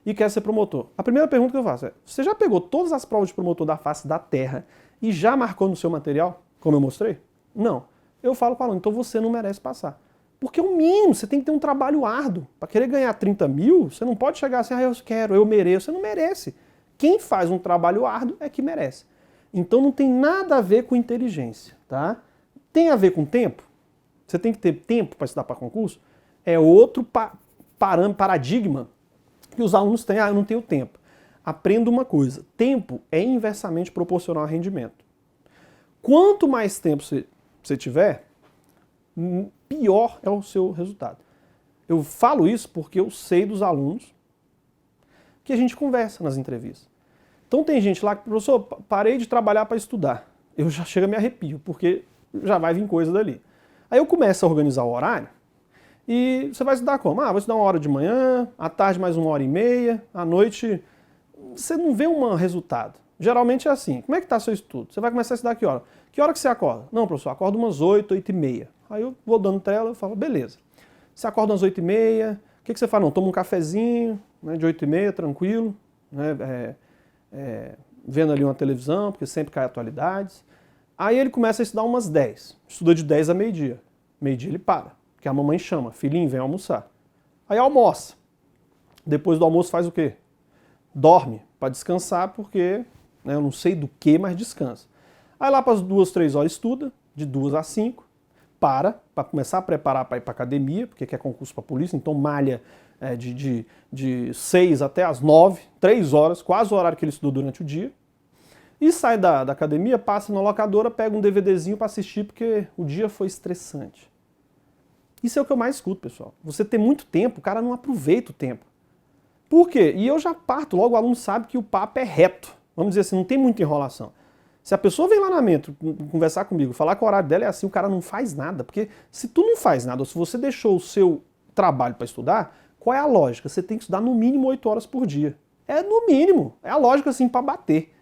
e quer ser promotor. A primeira pergunta que eu faço é, você já pegou todas as provas de promotor da face da terra e já marcou no seu material, como eu mostrei? Não. Eu falo para o aluno, então você não merece passar. Porque é o mínimo, você tem que ter um trabalho árduo. Para querer ganhar 30 mil, você não pode chegar assim, eu quero, eu mereço. Você não merece. Quem faz um trabalho árduo é que merece. Então não tem nada a ver com inteligência, tá? Tem a ver com tempo? Você tem que ter tempo para estudar para concurso? É outro paradigma que os alunos têm. Eu não tenho tempo. Aprenda uma coisa, tempo é inversamente proporcional a rendimento. Quanto mais tempo você tiver, pior é o seu resultado. Eu falo isso porque eu sei dos alunos que a gente conversa nas entrevistas. Então tem gente lá que, professor, parei de trabalhar para estudar. Eu já chego a me arrepio, porque já vai vir coisa dali. Aí eu começo a organizar o horário e você vai estudar como? Vou estudar 1 hora de manhã, à tarde mais 1h30, à noite... Você não vê um resultado. Geralmente é assim. Como é que está seu estudo? Você vai começar a estudar que hora? Que hora que você acorda? Não, professor, acordo umas 8, 8h30. Aí eu vou dando tela e falo, beleza. Você acorda umas 8h30, o que você faz? Não, toma um cafezinho, né, de 8h30, tranquilo, né, vendo ali uma televisão, porque sempre cai atualidades. Aí ele começa a estudar umas 10. Estuda de 10 a meio-dia. Meio-dia ele para, porque a mamãe chama, filhinho, vem almoçar. Aí almoça. Depois do almoço faz o quê? Dorme para descansar, porque eu não sei do que, mas descansa. Aí lá para as 2, 3 horas estuda, de 2 a 5, para começar a preparar para ir para academia, porque quer concurso para polícia, então malha de 6 até as 9, 3 horas, quase o horário que ele estudou durante o dia. E sai da academia, passa na locadora, pega um DVDzinho para assistir, porque o dia foi estressante. Isso é o que eu mais escuto, pessoal. Você tem muito tempo, o cara não aproveita o tempo. Por quê? E eu já parto, logo o aluno sabe que o papo é reto. Vamos dizer assim, não tem muita enrolação. Se a pessoa vem lá na Mentoring conversar comigo, falar que o horário dela é assim, o cara não faz nada. Porque se tu não faz nada, ou se você deixou o seu trabalho para estudar, qual é a lógica? Você tem que estudar no mínimo 8 horas por dia. É no mínimo. É a lógica assim para bater.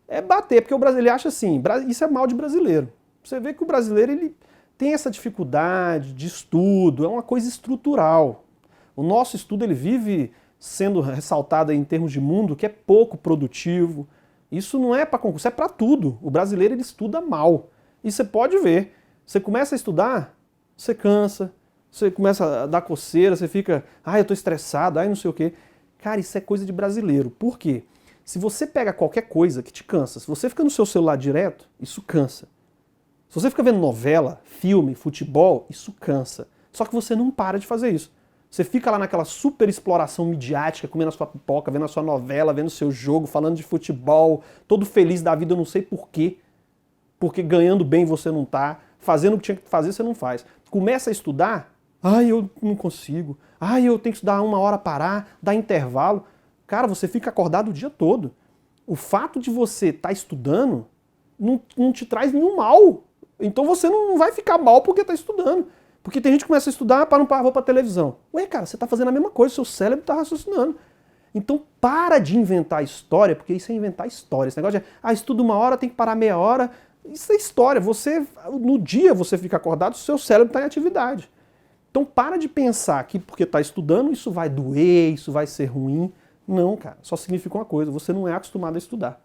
É bater, porque o brasileiro acha assim, isso é mal de brasileiro. Você vê que o brasileiro ele tem essa dificuldade de estudo, é uma coisa estrutural. O nosso estudo ele vive sendo ressaltado em termos de mundo que é pouco produtivo. Isso não é para concurso, é para tudo. O brasileiro ele estuda mal. E você pode ver, você começa a estudar, você cansa, você começa a dar coceira, você fica, eu tô estressado, não sei o quê. Cara, isso é coisa de brasileiro. Por quê? Se você pega qualquer coisa que te cansa, se você fica no seu celular direto, isso cansa. Se você fica vendo novela, filme, futebol, isso cansa. Só que você não para de fazer isso. Você fica lá naquela super exploração midiática, comendo a sua pipoca, vendo a sua novela, vendo o seu jogo, falando de futebol, todo feliz da vida, eu não sei por quê. Porque ganhando bem você não tá, fazendo o que tinha que fazer você não faz. Começa a estudar, eu não consigo. Eu tenho que estudar 1 hora, parar, dar intervalo. Cara, você fica acordado o dia todo. O fato de você estar estudando não te traz nenhum mal. Então você não vai ficar mal porque está estudando. Porque tem gente que começa a estudar, vou pra televisão. Ué, cara, você tá fazendo a mesma coisa, seu cérebro tá raciocinando. Então para de inventar história, porque isso é inventar história. Esse negócio de, estuda 1 hora, tem que parar meia hora. Isso é história. No dia você fica acordado, seu cérebro tá em atividade. Então para de pensar que porque tá estudando, isso vai doer, isso vai ser ruim. Não, cara, só significa uma coisa, você não é acostumado a estudar.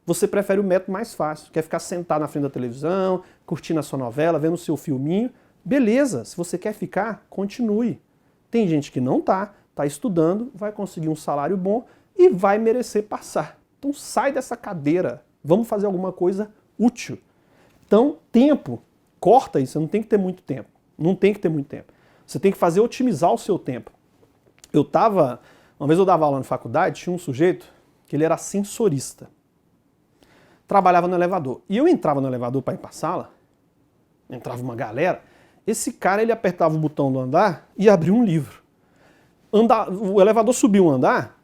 Você prefere o método mais fácil, quer ficar sentado na frente da televisão, curtindo a sua novela, vendo o seu filminho. Beleza, se você quer ficar, continue. Tem gente que não tá estudando, vai conseguir um salário bom e vai merecer passar. Então sai dessa cadeira, vamos fazer alguma coisa útil. Então, tempo, corta isso, você não tem que ter muito tempo. Não tem que ter muito tempo. Você tem que fazer otimizar o seu tempo. Uma vez eu dava aula na faculdade, tinha um sujeito que ele era sensorista. Trabalhava no elevador. E eu entrava no elevador para ir para a sala, entrava uma galera, esse cara ele apertava o botão do andar e abria um livro. O elevador subia um andar,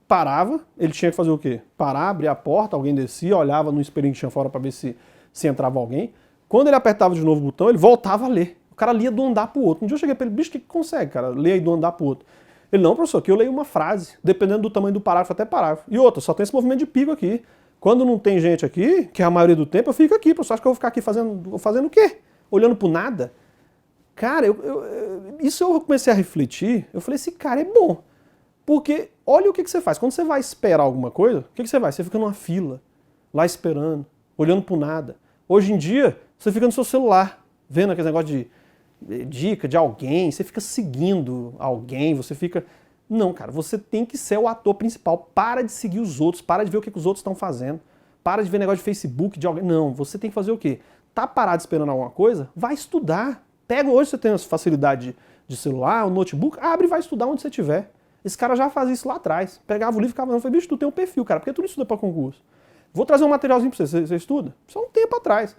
parava, ele tinha que fazer o quê? Parar, abrir a porta, alguém descia, olhava no espelhinho que tinha fora para ver se entrava alguém. Quando ele apertava de novo o botão, ele voltava a ler. O cara lia do andar pro outro. Um dia eu cheguei para ele, bicho, o que consegue, cara? Ler aí do andar pro outro. Ele, não, professor, aqui eu leio uma frase, dependendo do tamanho do parágrafo até parágrafo. E outra, só tem esse movimento de pico aqui. Quando não tem gente aqui, que é a maioria do tempo, eu fico aqui, professor, acho que eu vou ficar aqui fazendo o quê? Olhando pro nada? Cara, isso eu comecei a refletir, eu falei, esse cara é bom. Porque olha o que você faz. Quando você vai esperar alguma coisa, o que você faz? Você fica numa fila, lá esperando, olhando pro nada. Hoje em dia, você fica no seu celular, vendo aquele negócio de dica de alguém, você fica seguindo alguém, você fica... Não, cara, você tem que ser o ator principal. Para de seguir os outros, para de ver o que os outros estão fazendo. Para de ver negócio de Facebook de alguém. Não, você tem que fazer o quê? Tá parado esperando alguma coisa? Vai estudar. Hoje você tem essa facilidade de celular, um notebook, abre e vai estudar onde você estiver. Esse cara já fazia isso lá atrás. Pegava o livro e ficava falando, bicho, tu tem um perfil, cara, por que tu não estuda para concurso? Vou trazer um materialzinho para você estuda? Só um tempo atrás.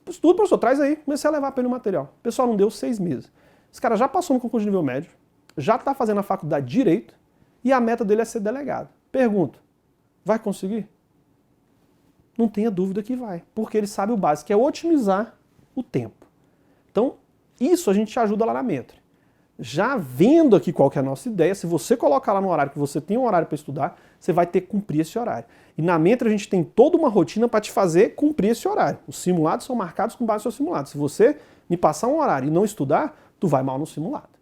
Estuda, professor, traz aí. Comecei a levar para ele o material. O pessoal não deu 6 meses. Esse cara já passou no concurso de nível médio, já está fazendo a faculdade de Direito e a meta dele é ser delegado. Pergunto, vai conseguir? Não tenha dúvida que vai, porque ele sabe o básico, que é otimizar o tempo. Então, isso a gente te ajuda lá na Mentre. Já vendo aqui qual que é a nossa ideia, se você colocar lá no horário que você tem um horário para estudar, você vai ter que cumprir esse horário. E na Mentre a gente tem toda uma rotina para te fazer cumprir esse horário. Os simulados são marcados com base no seu simulado. Se você me passar um horário e não estudar, tu vai mal no simulado.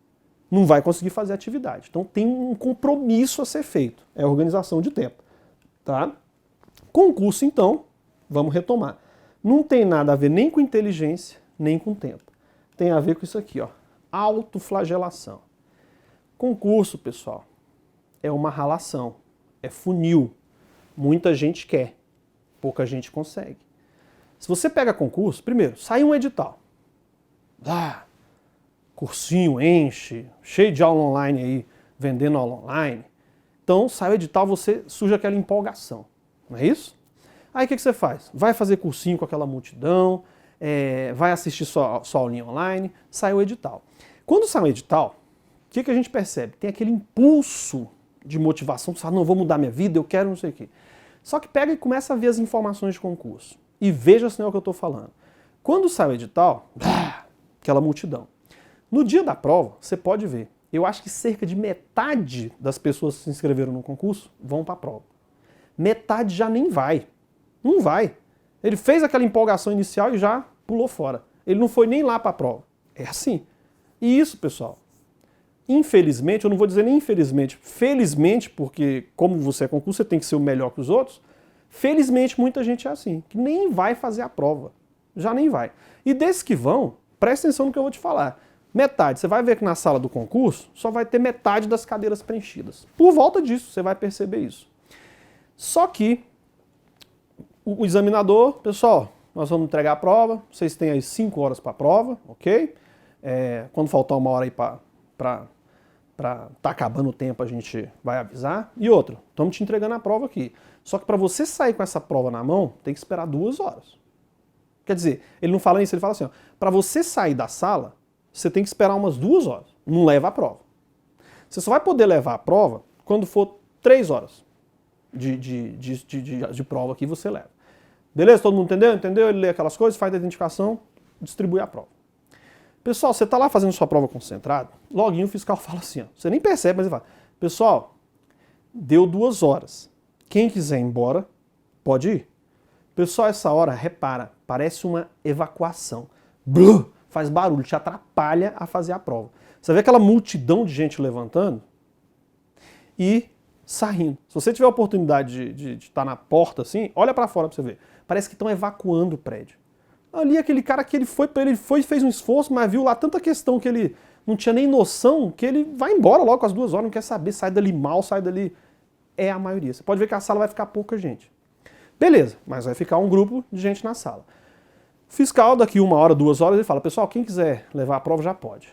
Não vai conseguir fazer atividade. Então tem um compromisso a ser feito. É a organização de tempo. Tá? Concurso, então, vamos retomar. Não tem nada a ver nem com inteligência, nem com tempo. Tem a ver com isso aqui, ó. Autoflagelação. Concurso, pessoal, é uma ralação. É funil. Muita gente quer. Pouca gente consegue. Se você pega concurso, primeiro, sai um edital. Cursinho, enche, cheio de aula online aí, vendendo aula online. Então, sai o edital, você surge aquela empolgação. Não é isso? Aí o que você faz? Vai fazer cursinho com aquela multidão, vai assistir sua aulinha online, sai o edital. Quando sai o edital, o que a gente percebe? Tem aquele impulso de motivação, sabe, não, vou mudar minha vida, eu quero não sei o quê. Só que pega e começa a ver as informações de concurso. E veja se não é o que eu estou falando. Quando sai o edital, aquela multidão. No dia da prova, você pode ver, eu acho que cerca de metade das pessoas que se inscreveram no concurso vão para a prova. Metade já nem vai. Não vai. Ele fez aquela empolgação inicial e já pulou fora. Ele não foi nem lá para a prova. É assim. E isso, pessoal, infelizmente, eu não vou dizer nem infelizmente, felizmente, porque como você é concurso, você tem que ser o melhor que os outros, felizmente muita gente é assim, que nem vai fazer a prova. Já nem vai. E desses que vão, presta atenção no que eu vou te falar. Metade. Você vai ver que na sala do concurso só vai ter metade das cadeiras preenchidas. Por volta disso, você vai perceber isso. Só que o examinador, pessoal, nós vamos entregar a prova, vocês têm aí 5 horas para a prova, ok? Quando faltar 1 hora aí para tá acabando o tempo, a gente vai avisar. E outra, estamos te entregando a prova aqui. Só que para você sair com essa prova na mão, tem que esperar 2 horas. Quer dizer, ele não fala isso, ele fala assim, para você sair da sala, você tem que esperar umas 2 horas. Não leva a prova. Você só vai poder levar a prova quando for 3 horas de prova que você leva. Beleza? Todo mundo entendeu? Entendeu? Ele lê aquelas coisas, faz a identificação, distribui a prova. Pessoal, você está lá fazendo sua prova concentrada, loguinho o fiscal fala assim, ó, você nem percebe, mas ele fala, pessoal, deu 2 horas. Quem quiser ir embora, pode ir. Pessoal, essa hora, repara, parece uma evacuação. Bluh, faz barulho, te atrapalha a fazer a prova. Você vê aquela multidão de gente levantando e saindo. Se você tiver a oportunidade de estar na porta assim, olha para fora para você ver. Parece que estão evacuando o prédio. Ali aquele cara que ele fez um esforço, mas viu lá tanta questão que ele não tinha nem noção, que ele vai embora logo com as 2 horas, não quer saber, sai dali mal, sai dali. É a maioria. Você pode ver que a sala vai ficar pouca gente. Beleza, mas vai ficar um grupo de gente na sala. O fiscal, daqui 1 hora, 2 horas, ele fala, pessoal, quem quiser levar a prova já pode.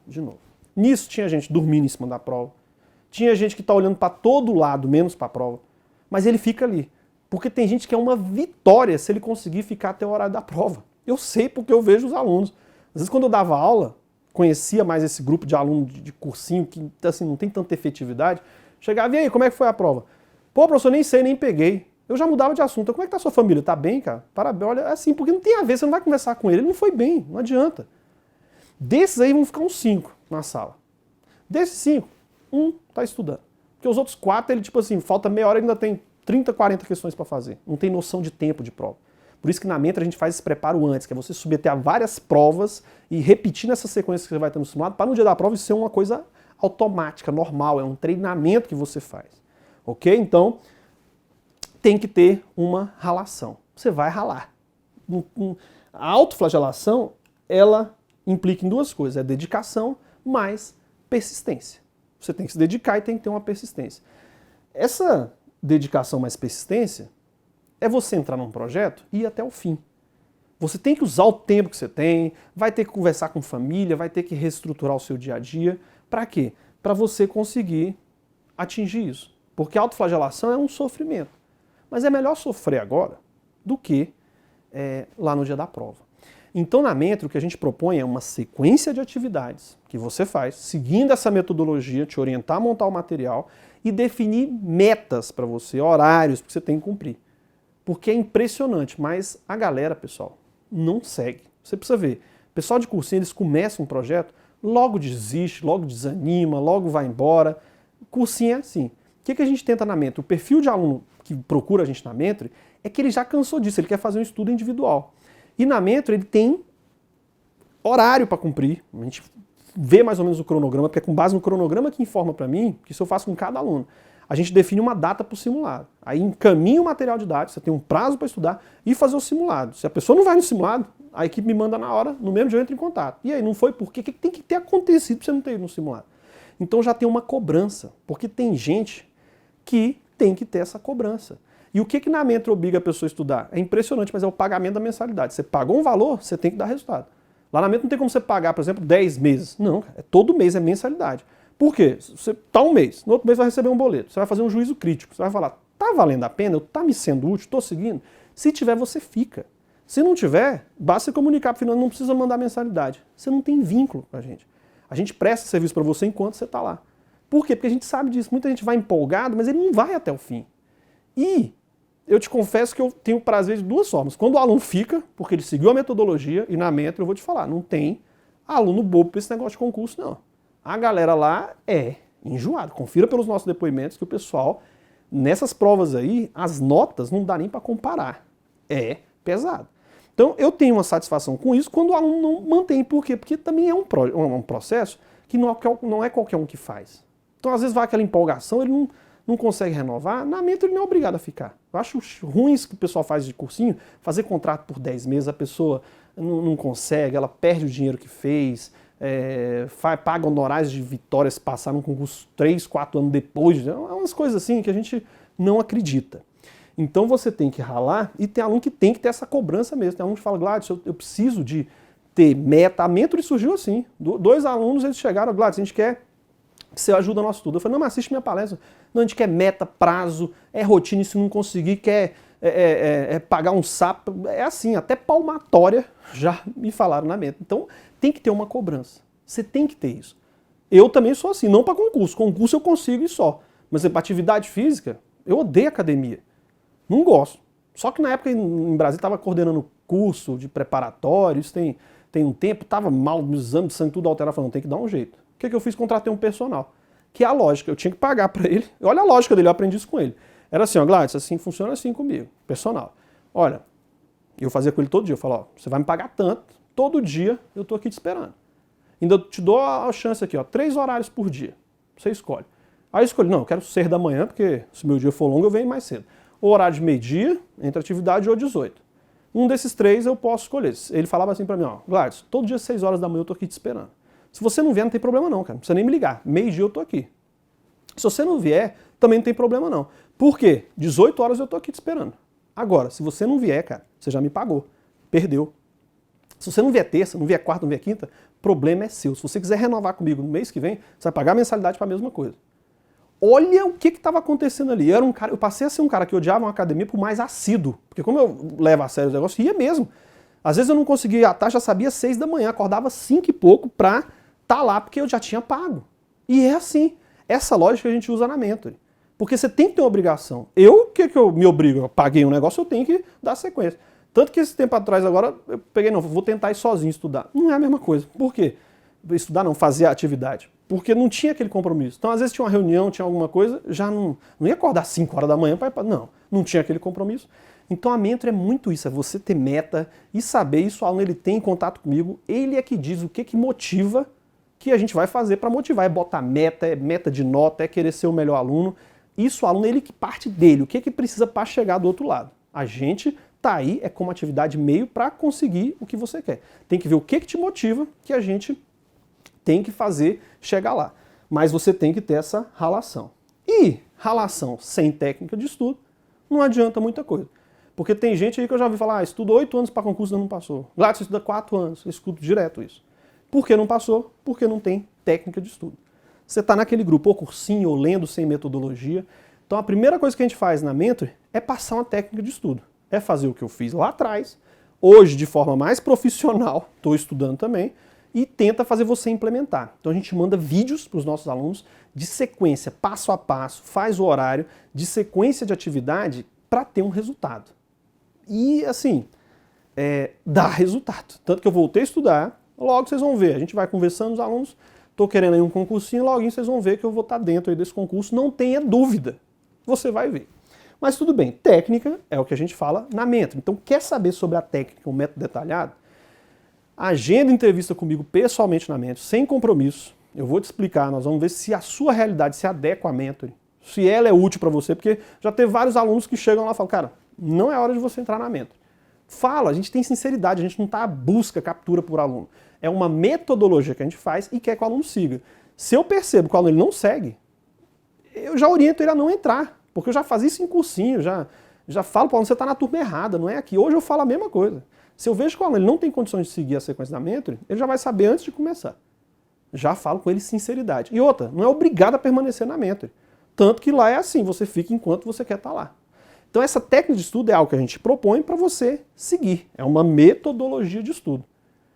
De novo. Nisso tinha gente dormindo em cima da prova. Tinha gente que está olhando para todo lado, menos para a prova. Mas ele fica ali. Porque tem gente que é uma vitória se ele conseguir ficar até o horário da prova. Eu sei porque eu vejo os alunos. Às vezes quando eu dava aula, conhecia mais esse grupo de alunos de cursinho que assim, não tem tanta efetividade, chegava, e aí, como é que foi a prova? Pô, professor, nem sei, nem peguei. Eu já mudava de assunto. Como é que tá a sua família? Tá bem, cara? Parabéns. Olha, é assim, porque não tem a ver, você não vai conversar com ele. Ele não foi bem, não adianta. Desses aí vão ficar uns 5 na sala. Desses 5, 1 tá estudando. Porque os outros 4, ele tipo assim, falta meia hora e ainda tem 30, 40 questões para fazer. Não tem noção de tempo de prova. Por isso que na Mentor a gente faz esse preparo antes, que é você submeter a várias provas e repetir nessa sequência que você vai ter no simulado, para no dia da prova isso ser uma coisa automática, normal, é um treinamento que você faz. Ok? Então, tem que ter uma ralação. Você vai ralar. A autoflagelação, ela implica em 2 coisas, é dedicação mais persistência. Você tem que se dedicar e tem que ter uma persistência. Essa dedicação mais persistência é você entrar num projeto e ir até o fim. Você tem que usar o tempo que você tem, vai ter que conversar com família, vai ter que reestruturar o seu dia a dia. Para quê? Para você conseguir atingir isso. Porque a autoflagelação é um sofrimento. Mas é melhor sofrer agora do que lá no dia da prova. Então na Mentor o que a gente propõe é uma sequência de atividades que você faz, seguindo essa metodologia, te orientar a montar o material e definir metas para você, horários que você tem que cumprir. Porque é impressionante, mas a galera, pessoal, não segue. Você precisa ver, o pessoal de cursinho, eles começam um projeto, logo desiste, logo desanima, logo vai embora. Cursinho é assim. O que a gente tenta na Mentor? O perfil de aluno que procura a gente na Mentor é que ele já cansou disso, ele quer fazer um estudo individual. E na Mentor ele tem horário para cumprir, a gente vê mais ou menos o cronograma, porque é com base no cronograma que informa para mim, que isso eu faço com cada aluno. A gente define uma data para o simulado. Aí encaminha o material didático, você tem um prazo para estudar e fazer o simulado. Se a pessoa não vai no simulado, a equipe me manda na hora, no mesmo dia eu entro em contato. E aí, não foi por quê? O que tem que ter acontecido para você não ter ido no simulado? Então já tem uma cobrança, porque tem gente que tem que ter essa cobrança. E o que na Mentor obriga a pessoa a estudar? É impressionante, mas é o pagamento da mensalidade. Você pagou um valor, você tem que dar resultado. Lá na Mentor não tem como você pagar, por exemplo, 10 meses. Não, é todo mês, é mensalidade. Por quê? Você tá um mês, no outro mês vai receber um boleto, você vai fazer um juízo crítico, você vai falar, tá valendo a pena, tá me sendo útil, tô seguindo? Se tiver, você fica. Se não tiver, basta você comunicar para o final, não precisa mandar mensalidade. Você não tem vínculo com a gente. A gente presta serviço para você enquanto você está lá. Por quê? Porque a gente sabe disso. Muita gente vai empolgado, mas ele não vai até o fim. E eu te confesso que eu tenho prazer de 2 formas. Quando o aluno fica, porque ele seguiu a metodologia, e na Mentor eu vou te falar, não tem aluno bobo para esse negócio de concurso, não. A galera lá é enjoada. Confira pelos nossos depoimentos que o pessoal, nessas provas aí, as notas não dá nem para comparar. É pesado. Então eu tenho uma satisfação com isso quando o aluno não mantém. Por quê? Porque também é um processo que não é qualquer um que faz. Então às vezes vai aquela empolgação, ele não consegue renovar, na Mentor ele não é obrigado a ficar. Eu acho ruim isso que o pessoal faz de cursinho, fazer contrato por 10 meses, a pessoa não consegue, ela perde o dinheiro que fez, paga honorários de vitória se passar num concurso 3, 4 anos depois, é umas coisas assim que a gente não acredita. Então você tem que ralar e tem aluno que tem que ter essa cobrança mesmo. Tem aluno que fala, Gladys, eu preciso de ter meta. A Mentor surgiu assim. 2 alunos, eles chegaram, Gladys, a gente quer que você ajude o nosso estudo. Eu falei, não, mas assiste minha palestra. Não, a gente quer meta, prazo, rotina, e se não conseguir, quer pagar um sapo. É assim, até palmatória já me falaram na Mentor. Então tem que ter uma cobrança. Você tem que ter isso. Eu também sou assim, não para concurso. Concurso eu consigo e só. Mas para atividade física, eu odeio academia. Não gosto. Só que na época em Brasília estava coordenando curso de preparatório, isso tem um tempo, estava mal, no exame de sangue, tudo alterado, falando, tem que dar um jeito. O que eu fiz? Contratei um personal. Que é a lógica, eu tinha que pagar para ele. Olha a lógica dele, eu aprendi isso com ele. Era assim, ó, Gladys, assim funciona assim comigo, personal. Olha, eu fazia com ele todo dia, eu falava, ó, você vai me pagar tanto, todo dia eu tô aqui te esperando. Ainda te dou a chance aqui, ó, 3 horários por dia. Você escolhe. Aí eu escolhi, não, eu quero 6 da manhã, porque se meu dia for longo, eu venho mais cedo. Ou horário de meio-dia, entre atividade, ou 18. Um desses 3 eu posso escolher. Ele falava assim pra mim, ó, Gladys, todo dia 6 horas da manhã eu tô aqui te esperando. Se você não vier, não tem problema não, cara. Não precisa nem me ligar. Meio-dia eu tô aqui. Se você não vier, também não tem problema não. Por quê? 18 horas eu tô aqui te esperando. Agora, se você não vier, cara, você já me pagou. Perdeu. Se você não vier terça, não vier quarta, não vier quinta, problema é seu. Se você quiser renovar comigo no mês que vem, você vai pagar a mensalidade para a mesma coisa. Olha o que estava acontecendo ali. Eu passei a ser um cara que odiava uma academia por mais assíduo. Porque como eu levo a sério o negócio, ia mesmo. Às vezes eu não conseguia atar, já sabia 6 da manhã, acordava 5 e pouco pra estar lá, porque eu já tinha pago. E é assim. Essa lógica a gente usa na Mentor. Porque você tem que ter uma obrigação. O que eu me obrigo? Eu paguei um negócio, eu tenho que dar sequência. Tanto que esse tempo atrás agora, eu peguei, não, vou tentar ir sozinho estudar. Não é a mesma coisa. Por quê? Estudar não, fazer a atividade. Porque não tinha aquele compromisso. Então, às vezes tinha uma reunião, tinha alguma coisa, já não ia acordar 5 horas da manhã para ir para... Não tinha aquele compromisso. Então a Mentor é muito isso, é você ter meta e saber isso, o aluno ele tem contato comigo, ele é que diz o que motiva que a gente vai fazer para motivar, é botar meta, é meta de nota, é querer ser o melhor aluno. Isso o aluno, ele que parte dele, o que precisa para chegar do outro lado. A gente tá aí, é como atividade meio para conseguir o que você quer. Tem que ver o que te motiva, que a gente tem que fazer chegar lá. Mas você tem que ter essa ralação. E ralação sem técnica de estudo não adianta muita coisa. Porque tem gente aí que eu já ouvi falar, estuda 8 anos para concurso e não passou. Gladys, você estuda 4 anos, eu escuto direto isso. Por que não passou? Porque não tem técnica de estudo. Você está naquele grupo, ou cursinho, ou lendo sem metodologia. Então a primeira coisa que a gente faz na Mentor é passar uma técnica de estudo. É fazer o que eu fiz lá atrás, hoje de forma mais profissional, estou estudando também, e tenta fazer você implementar. Então a gente manda vídeos para os nossos alunos de sequência, passo a passo, faz o horário, de sequência de atividade para ter um resultado. E assim, dá resultado. Tanto que eu voltei a estudar, logo vocês vão ver, a gente vai conversando com os alunos, estou querendo aí um concursinho, logo vocês vão ver que eu vou estar dentro aí desse concurso, não tenha dúvida, você vai ver. Mas tudo bem, técnica é o que a gente fala na Mentor. Então quer saber sobre a técnica, um método detalhado? Agenda entrevista comigo pessoalmente na Mentor, sem compromisso. Eu vou te explicar, nós vamos ver se a sua realidade se adequa à Mentor, se ela é útil para você, porque já teve vários alunos que chegam lá e falam, cara, não é hora de você entrar na Mentor. Fala, a gente tem sinceridade, a gente não está à busca, captura por aluno. É uma metodologia que a gente faz e quer que o aluno siga. Se eu percebo que o aluno ele não segue, eu já oriento ele a não entrar, porque eu já fazia isso em cursinho, já falo para o aluno, você está na turma errada, não é aqui. Hoje eu falo a mesma coisa. Se eu vejo que o aluno ele não tem condições de seguir a sequência da Mentor, ele já vai saber antes de começar. Já falo com ele sinceridade. E outra, não é obrigado a permanecer na Mentor. Tanto que lá é assim, você fica enquanto você quer estar lá. Então essa técnica de estudo é algo que a gente propõe para você seguir. É uma metodologia de estudo.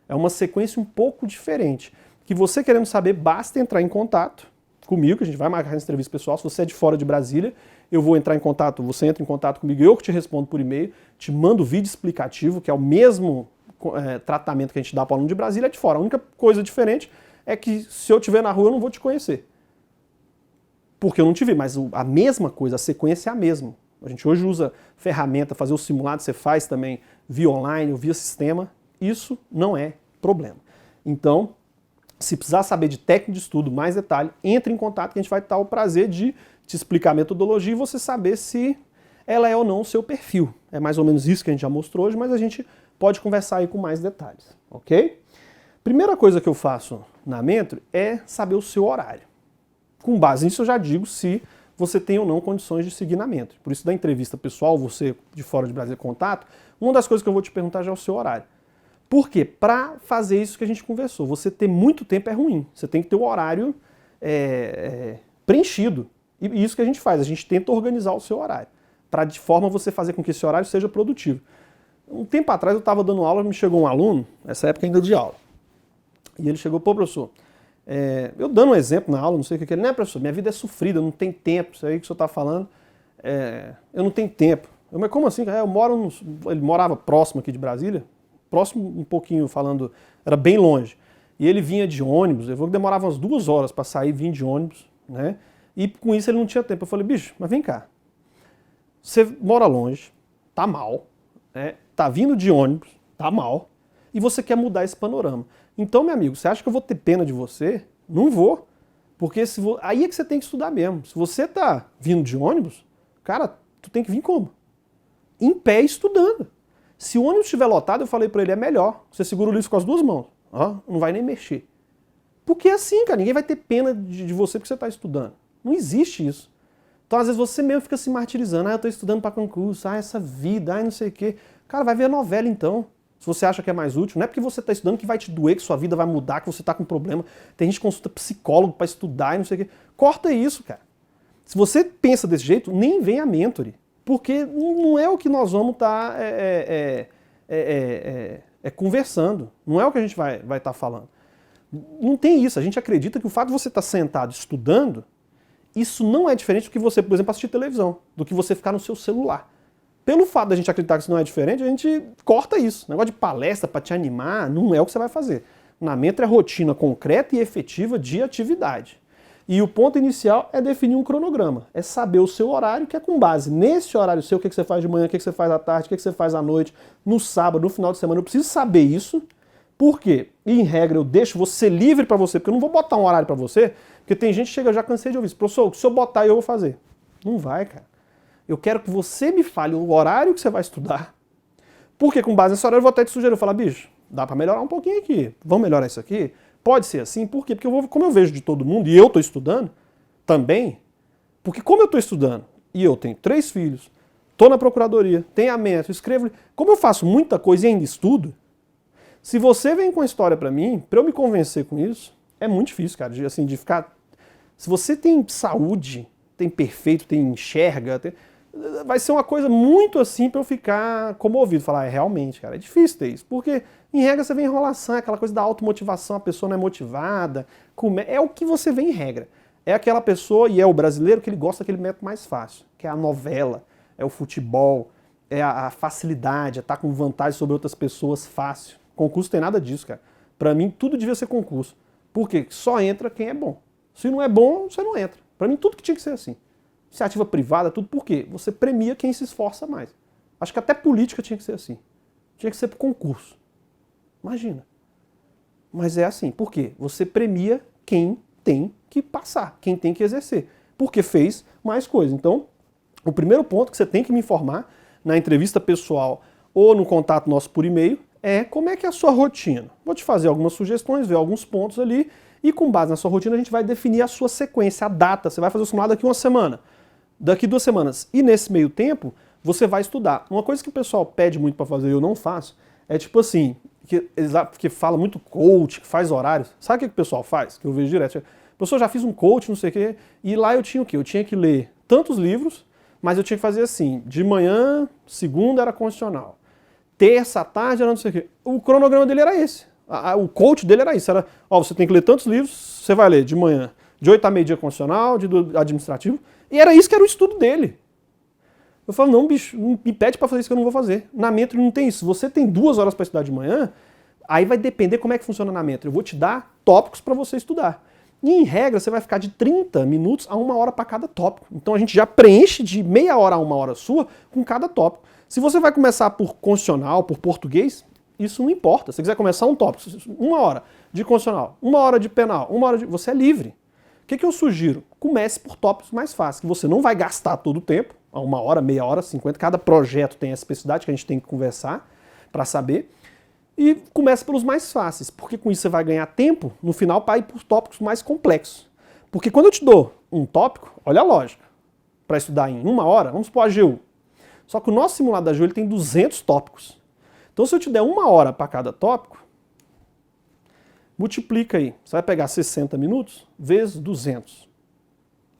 É uma sequência um pouco diferente. Que você querendo saber, basta entrar em contato comigo, que a gente vai marcar essa entrevista pessoal. Se você é de fora de Brasília, eu vou entrar em contato, você entra em contato comigo, eu que te respondo por e-mail, te mando vídeo explicativo, que é o mesmo tratamento que a gente dá para o aluno de Brasília, é de fora. A única coisa diferente é que se eu estiver na rua eu não vou te conhecer. Porque eu não te vi, mas a mesma coisa, a sequência é a mesma. A gente hoje usa ferramenta, fazer o simulado, você faz também via online ou via sistema, isso não é problema. Então, se precisar saber de técnica de estudo, mais detalhe, entre em contato que a gente vai ter o prazer de te explicar a metodologia e você saber se ela é ou não o seu perfil. É mais ou menos isso que a gente já mostrou hoje, mas a gente pode conversar aí com mais detalhes, ok? Primeira coisa que eu faço na Mentory é saber o seu horário. Com base nisso eu já digo se você tem ou não condições de seguir na Mentory. Por isso da entrevista pessoal, você de fora de Brasília Contato, uma das coisas que eu vou te perguntar já é o seu horário. Por quê? Para fazer isso que a gente conversou. Você ter muito tempo é ruim. Você tem que ter o horário preenchido. E isso que a gente faz, a gente tenta organizar o seu horário, para de forma você fazer com que esse horário seja produtivo. Um tempo atrás eu estava dando aula, me chegou um aluno, nessa época ainda de aula, e ele chegou, pô professor, eu dando um exemplo na aula, não sei o que ele, né professor, minha vida é sofrida, eu não tenho tempo, isso aí que o senhor está falando, eu não tenho tempo. Mas como assim? Ele morava próximo aqui de Brasília, próximo um pouquinho falando, era bem longe, e ele vinha de ônibus, demorava umas 2 horas para sair, vir de ônibus, né? E com isso ele não tinha tempo. Eu falei, bicho, mas vem cá. Você mora longe, tá mal, tá vindo de ônibus, tá mal, e você quer mudar esse panorama. Então, meu amigo, você acha que eu vou ter pena de você? Não vou. Porque aí é que você tem que estudar mesmo. Se você tá vindo de ônibus, cara, tu tem que vir como? Em pé estudando. Se o ônibus estiver lotado, eu falei pra ele, é melhor. Você segura o livro com as 2 mãos. Não vai nem mexer. Porque é assim, cara, ninguém vai ter pena de você porque você tá estudando. Não existe isso. Então, às vezes, você mesmo fica se martirizando. Eu tô estudando para concurso, essa vida, não sei o quê. Cara, vai ver a novela, então. Se você acha que é mais útil. Não é porque você tá estudando que vai te doer, que sua vida vai mudar, que você tá com problema. Tem gente que consulta psicólogo para estudar e não sei o quê. Corta isso, cara. Se você pensa desse jeito, nem vem a Mentory. Porque não é o que nós vamos estar conversando. Não é o que a gente vai estar falando. Não tem isso. A gente acredita que o fato de você estar sentado estudando, isso não é diferente do que você, por exemplo, assistir televisão, do que você ficar no seu celular. Pelo fato da gente acreditar que isso não é diferente, a gente corta isso. Negócio de palestra para te animar não é o que você vai fazer. Na Mentory é rotina concreta e efetiva de atividade. E o ponto inicial é definir um cronograma. É saber o seu horário, que é com base nesse horário seu, o que você faz de manhã, o que você faz à tarde, o que você faz à noite, no sábado, no final de semana. Eu preciso saber isso. Por quê? E, em regra, eu deixo você livre para você, porque eu não vou botar um horário para você, porque tem gente que chega, eu já cansei de ouvir isso. Professor, se eu botar eu vou fazer. Não vai, cara. Eu quero que você me fale o horário que você vai estudar. Porque com base nesse horário eu vou até te sugerir, eu falar, bicho, dá para melhorar um pouquinho aqui. Vamos melhorar isso aqui? Pode ser assim, por quê? Porque como eu vejo de todo mundo, e eu estou estudando também, porque como eu estou estudando, e eu tenho 3 filhos, estou na procuradoria, tenho a Mentory, escrevo, como eu faço muita coisa e ainda estudo, se você vem com a história para mim, para eu me convencer com isso, é muito difícil, cara, de ficar... Se você tem saúde, tem perfeito, tem enxerga, vai ser uma coisa muito assim para eu ficar comovido, falar, realmente, cara, é difícil ter isso, porque em regra você vê enrolação, aquela coisa da automotivação, a pessoa não é motivada, é o que você vê em regra. É aquela pessoa, e é o brasileiro, que ele gosta daquele método mais fácil, que é a novela, é o futebol, é a facilidade, é estar com vantagem sobre outras pessoas fácil. Concurso tem nada disso, cara. Pra mim, tudo devia ser concurso. Por quê? Só entra quem é bom. Se não é bom, você não entra. Pra mim, tudo que tinha que ser assim. Iniciativa privada, tudo por quê? Você premia quem se esforça mais. Acho que até política tinha que ser assim. Tinha que ser por concurso. Imagina. Mas é assim. Por quê? Você premia quem tem que passar, quem tem que exercer. Porque fez mais coisa. Então, o primeiro ponto que você tem que me informar na entrevista pessoal ou no contato nosso por e-mail é como é que é a sua rotina. Vou te fazer algumas sugestões, ver alguns pontos ali e com base na sua rotina a gente vai definir a sua sequência, a data. Você vai fazer o simulado daqui 1 semana, daqui 2 semanas. E nesse meio tempo, você vai estudar. Uma coisa que o pessoal pede muito para fazer e eu não faço, é tipo assim, que fala muito coach, que faz horários. Sabe o que o pessoal faz? Que eu vejo direto. Professor, já fiz um coach, não sei o quê, e lá eu tinha o quê? Eu tinha que ler tantos livros, mas eu tinha que fazer assim, de manhã, segunda era constitucional, terça à tarde era não sei o quê. O cronograma dele era esse. O coach dele era isso. Era, você tem que ler tantos livros, você vai ler de manhã, de 8 a meio-dia constitucional, de administrativo, e era isso que era o estudo dele. Eu falo, não, bicho, não me pede para fazer isso que eu não vou fazer. Na Mentory não tem isso. Se você tem 2 horas para estudar de manhã, aí vai depender como é que funciona na Mentory. Eu vou te dar tópicos para você estudar. E em regra, você vai ficar de 30 minutos a 1 hora para cada tópico. Então a gente já preenche de meia hora a 1 hora sua com cada tópico. Se você vai começar por constitucional, por português, isso não importa. Se você quiser começar um tópico, 1 hora de constitucional, 1 hora de penal, 1 hora de... Você é livre. que eu sugiro? Comece por tópicos mais fáceis, que você não vai gastar todo o tempo, 1 hora, meia hora, 50, cada projeto tem essa especificidade que a gente tem que conversar para saber, e comece pelos mais fáceis, porque com isso você vai ganhar tempo no final para ir por tópicos mais complexos. Porque quando eu te dou um tópico, olha a lógica, para estudar em 1 hora, vamos supor a AGU. Só que o nosso simulado da AGU ele tem 200 tópicos. Então se eu te der 1 hora para cada tópico, multiplica aí. Você vai pegar 60 minutos vezes 200,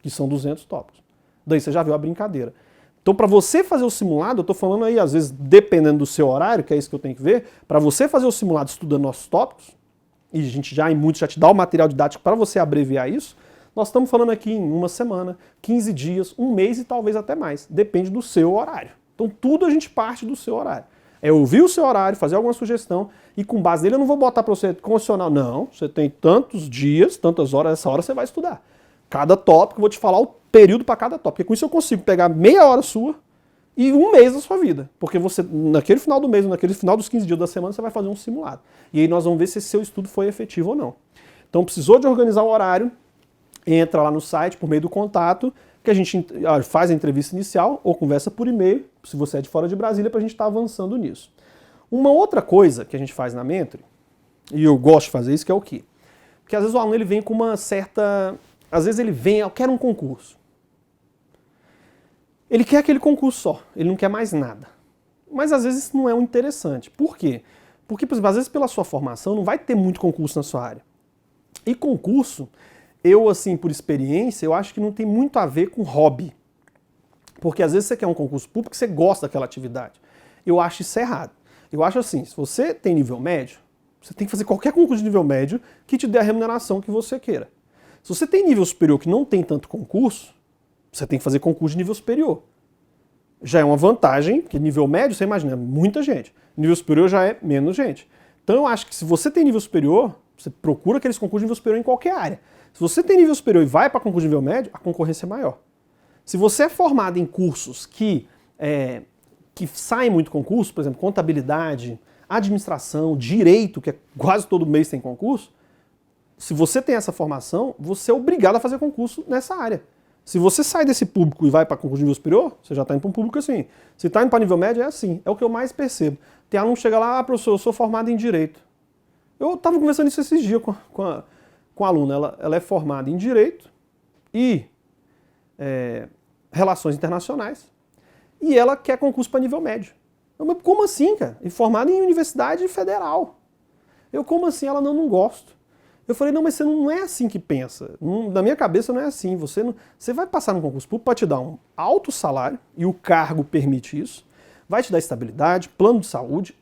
que são 200 tópicos. Daí você já viu a brincadeira. Então para você fazer o simulado, eu estou falando aí, às vezes, dependendo do seu horário, que é isso que eu tenho que ver, para você fazer o simulado estudando nossos tópicos, e a gente já em muitos já te dá o material didático para você abreviar isso, nós estamos falando aqui em 1 semana, 15 dias, 1 mês e talvez até mais. Depende do seu horário. Então tudo a gente parte do seu horário. É ouvir o seu horário, fazer alguma sugestão e com base nele eu não vou botar para você condicional. Não, você tem tantos dias, tantas horas, essa hora você vai estudar. Cada tópico, eu vou te falar o período para cada tópico. Porque com isso eu consigo pegar meia hora sua e 1 mês da sua vida. Porque você, naquele final do mês, naquele final dos 15 dias da semana, você vai fazer um simulado. E aí nós vamos ver se esse seu estudo foi efetivo ou não. Então precisou de organizar o horário, entra lá no site por meio do contato, que a gente faz a entrevista inicial ou conversa por e-mail, se você é de fora de Brasília, para a gente estar avançando nisso. Uma outra coisa que a gente faz na Mentory, e eu gosto de fazer isso, que é o quê? Porque às vezes o aluno ele vem com uma certa... Às vezes ele vem, eu quero um concurso. Ele quer aquele concurso só, ele não quer mais nada. Mas às vezes isso não é um interessante. Por quê? Porque, por exemplo, às vezes pela sua formação não vai ter muito concurso na sua área. E concurso, eu assim, por experiência, eu acho que não tem muito a ver com hobby. Porque às vezes você quer um concurso público e você gosta daquela atividade. Eu acho isso errado. Eu acho assim, se você tem nível médio, você tem que fazer qualquer concurso de nível médio que te dê a remuneração que você queira. Se você tem nível superior que não tem tanto concurso, você tem que fazer concurso de nível superior. Já é uma vantagem, porque nível médio, você imagina, é muita gente. Nível superior já é menos gente. Então eu acho que se você tem nível superior, você procura aqueles concursos de nível superior em qualquer área. Se você tem nível superior e vai para concurso de nível médio, a concorrência é maior. Se você é formado em cursos que saem muito concurso, por exemplo, contabilidade, administração, direito, que quase todo mês tem concurso, se você tem essa formação, você é obrigado a fazer concurso nessa área. Se você sai desse público e vai para concurso de nível superior, você já está indo para um público assim. Se está indo para nível médio, é assim. É o que eu mais percebo. Tem aluno que chega lá, professor, eu sou formado em direito. Eu estava conversando isso esses dias com a aluna. Ela é formada em direito e relações internacionais. E ela quer concurso para nível médio. Mas como assim, cara? E formada em universidade federal. Como assim? Ela, não gosto. Eu falei, não, mas você não é assim que pensa. Na minha cabeça não é assim. Você vai passar no concurso público para te dar um alto salário, e o cargo permite isso, vai te dar estabilidade, plano de saúde,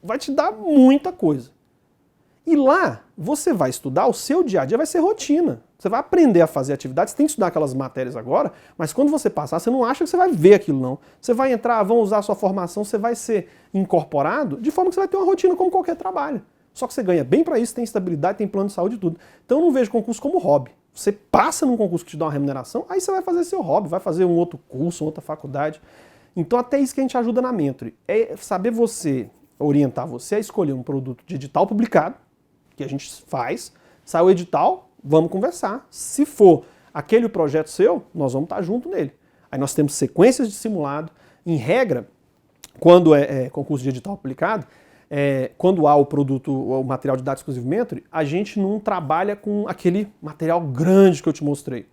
vai te dar muita coisa. E lá, você vai estudar, o seu dia a dia vai ser rotina. Você vai aprender a fazer atividades, você tem que estudar aquelas matérias agora, mas quando você passar, você não acha que você vai ver aquilo, não. Você vai entrar, vão usar a sua formação, você vai ser incorporado, de forma que você vai ter uma rotina como qualquer trabalho. Só que você ganha bem para isso, tem estabilidade, tem plano de saúde e tudo. Então eu não vejo concurso como hobby. Você passa num concurso que te dá uma remuneração, aí você vai fazer seu hobby, vai fazer um outro curso, outra faculdade. Então até isso que a gente ajuda na Mentory. É saber orientar você a escolher um produto de edital publicado, que a gente faz, sai o edital, vamos conversar. Se for aquele projeto seu, nós vamos estar junto nele. Aí nós temos sequências de simulado. Em regra, quando é concurso de edital publicado, quando há o material didático exclusivo Mentory, a gente não trabalha com aquele material grande que eu te mostrei.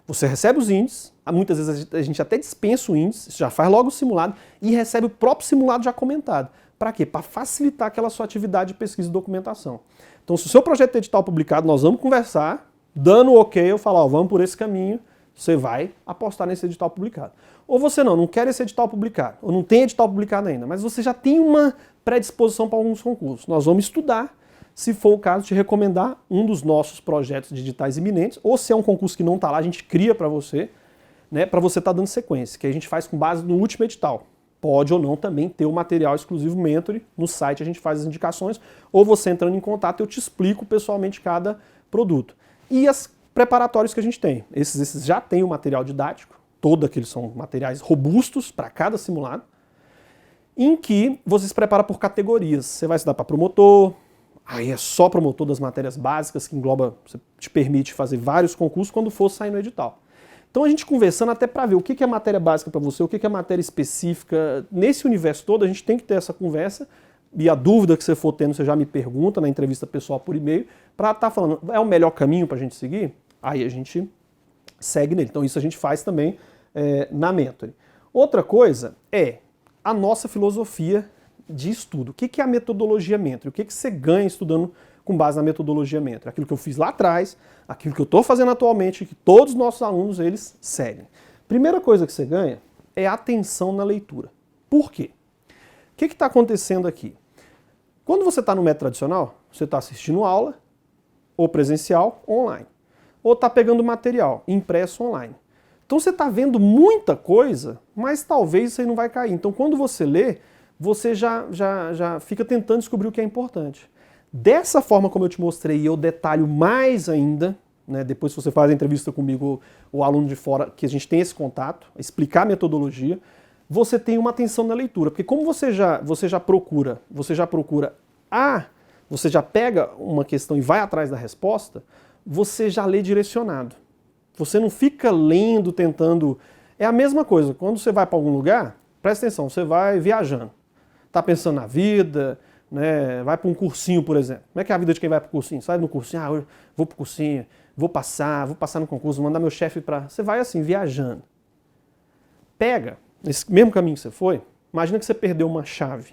Você recebe os índices, muitas vezes a gente até dispensa o índice, já faz logo o simulado e recebe o próprio simulado já comentado. Para quê? Para facilitar aquela sua atividade de pesquisa e documentação. Então, se o seu projeto tem edital publicado, nós vamos conversar, dando o ok, eu falo, vamos por esse caminho, você vai apostar nesse edital publicado. Ou você não quer esse edital publicado, ou não tem edital publicado ainda, mas você já tem uma predisposição para alguns concursos. Nós vamos estudar, se for o caso, te recomendar um dos nossos projetos de editais iminentes, ou se é um concurso que não está lá, a gente cria para você, né, para você estar dando sequência, que a gente faz com base no último edital. Pode ou não também ter o material exclusivo Mentory, no site a gente faz as indicações, ou você entrando em contato eu te explico pessoalmente cada produto. E as preparatórios que a gente tem, esses já tem o material didático, todos aqueles são materiais robustos para cada simulado, em que você se prepara por categorias. Você vai estudar para promotor, Aí é só promotor das matérias básicas, que engloba, te permite fazer vários concursos quando for sair no edital. Então a gente conversando até para ver o que é matéria básica para você, o que é matéria específica. Nesse universo todo a gente tem que ter essa conversa, e a dúvida que você for tendo, você já me pergunta na entrevista pessoal por e-mail, para estar falando, é o melhor caminho para a gente seguir? Aí a gente segue nele. Então isso a gente faz também na Mentoring. Outra coisa é a nossa filosofia de estudo. O que é a metodologia Mentoring? O que você ganha estudando com base na metodologia Mentoring? Aquilo que eu fiz lá atrás, aquilo que eu estou fazendo atualmente, que todos os nossos alunos eles seguem. Primeira coisa que você ganha é atenção na leitura. Por quê? O que está acontecendo aqui? Quando você está no método tradicional, você está assistindo aula, ou presencial, ou online. Ou está pegando material, impresso online. Então você está vendo muita coisa, mas talvez você não vai cair. Então quando você lê, você já fica tentando descobrir o que é importante. Dessa forma como eu te mostrei, eu detalho mais ainda, né, depois que você faz a entrevista comigo, o aluno de fora, que a gente tem esse contato, explicar a metodologia, você tem uma atenção na leitura. Porque como você já procura, você já pega uma questão e vai atrás da resposta, você já lê direcionado. Você não fica lendo, tentando... É a mesma coisa, quando você vai para algum lugar, presta atenção, você vai viajando. Está pensando na vida, né? Vai para um cursinho, por exemplo. Como é que é a vida de quem vai para o cursinho? Sai no cursinho, eu vou para o cursinho, vou passar no concurso, vou mandar meu chefe para... Você vai assim, viajando. Pega, nesse mesmo caminho que você foi, imagina que você perdeu uma chave.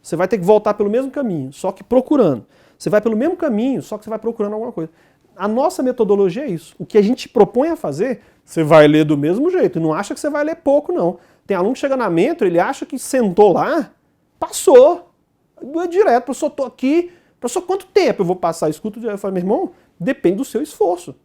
Você vai ter que voltar pelo mesmo caminho, só que procurando. Você vai pelo mesmo caminho, só que você vai procurando alguma coisa. A nossa metodologia é isso. O que a gente propõe a fazer, você vai ler do mesmo jeito. E não acha que você vai ler pouco, não. Tem aluno que chega na Mentoring, ele acha que sentou lá, passou. É direto, professor, estou aqui. Professor, quanto tempo eu vou passar? Escuta, eu falo, meu irmão, depende do seu esforço.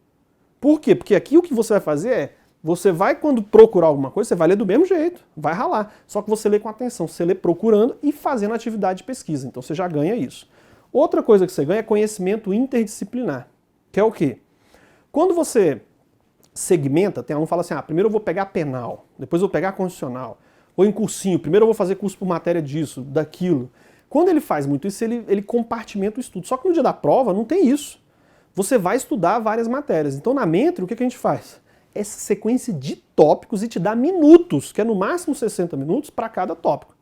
Por quê? Porque aqui o que você vai fazer é, você vai, quando procurar alguma coisa, você vai ler do mesmo jeito, vai ralar. Só que você lê com atenção, você lê procurando e fazendo atividade de pesquisa. Então você já ganha isso. Outra coisa que você ganha é conhecimento interdisciplinar. Que é o quê? Quando você segmenta, tem aluno que fala assim, primeiro eu vou pegar penal, depois eu vou pegar constitucional, ou em cursinho, primeiro eu vou fazer curso por matéria disso, daquilo. Quando ele faz muito isso, ele compartimenta o estudo. Só que no dia da prova não tem isso. Você vai estudar várias matérias. Então na Mentoring, o que a gente faz? Essa sequência de tópicos e te dá minutos, que é no máximo 60 minutos para cada tópico.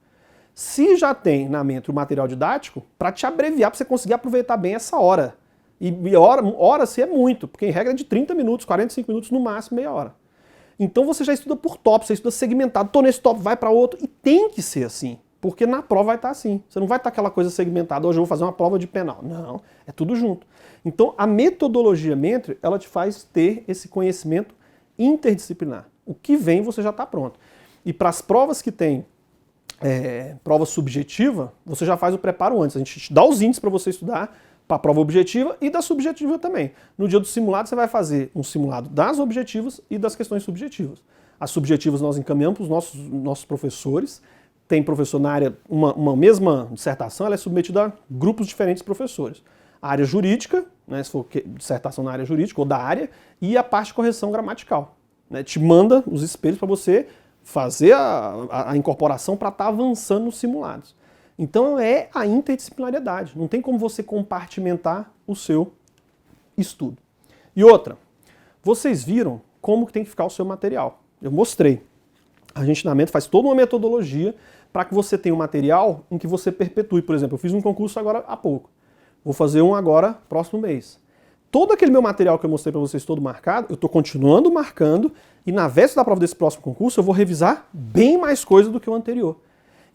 Se já tem na Mentoring o material didático, para te abreviar, para você conseguir aproveitar bem essa hora. E hora se é muito, porque em regra é de 30 minutos, 45 minutos, no máximo meia hora. Então você já estuda por tópico, você estuda segmentado, tô nesse tópico, vai para outro, e tem que ser assim, porque na prova vai estar assim. Você não vai estar aquela coisa segmentada, hoje eu vou fazer uma prova de penal. Não, é tudo junto. Então a metodologia Mentoring, ela te faz ter esse conhecimento interdisciplinar. O que vem você já está pronto. E para as provas que tem prova subjetiva, você já faz o preparo antes. A gente te dá os índices para você estudar, para a prova objetiva e da subjetiva também. No dia do simulado, você vai fazer um simulado das objetivas e das questões subjetivas. As subjetivas nós encaminhamos para os nossos professores. Tem professor na área, uma mesma dissertação, ela é submetida a grupos diferentes de professores. A área jurídica, né, se for dissertação na área jurídica ou da área, e a parte de correção gramatical. Né, te manda os espelhos para você fazer a incorporação para estar avançando nos simulados. Então é a interdisciplinariedade. Não tem como você compartimentar o seu estudo. E outra, vocês viram como que tem que ficar o seu material. Eu mostrei. A gente na Mentoring faz toda uma metodologia para que você tenha um material em que você perpetue. Por exemplo, eu fiz um concurso agora há pouco. Vou fazer um agora, próximo mês. Todo aquele meu material que eu mostrei para vocês todo marcado, eu estou continuando marcando e na véspera da prova desse próximo concurso eu vou revisar bem mais coisa do que o anterior.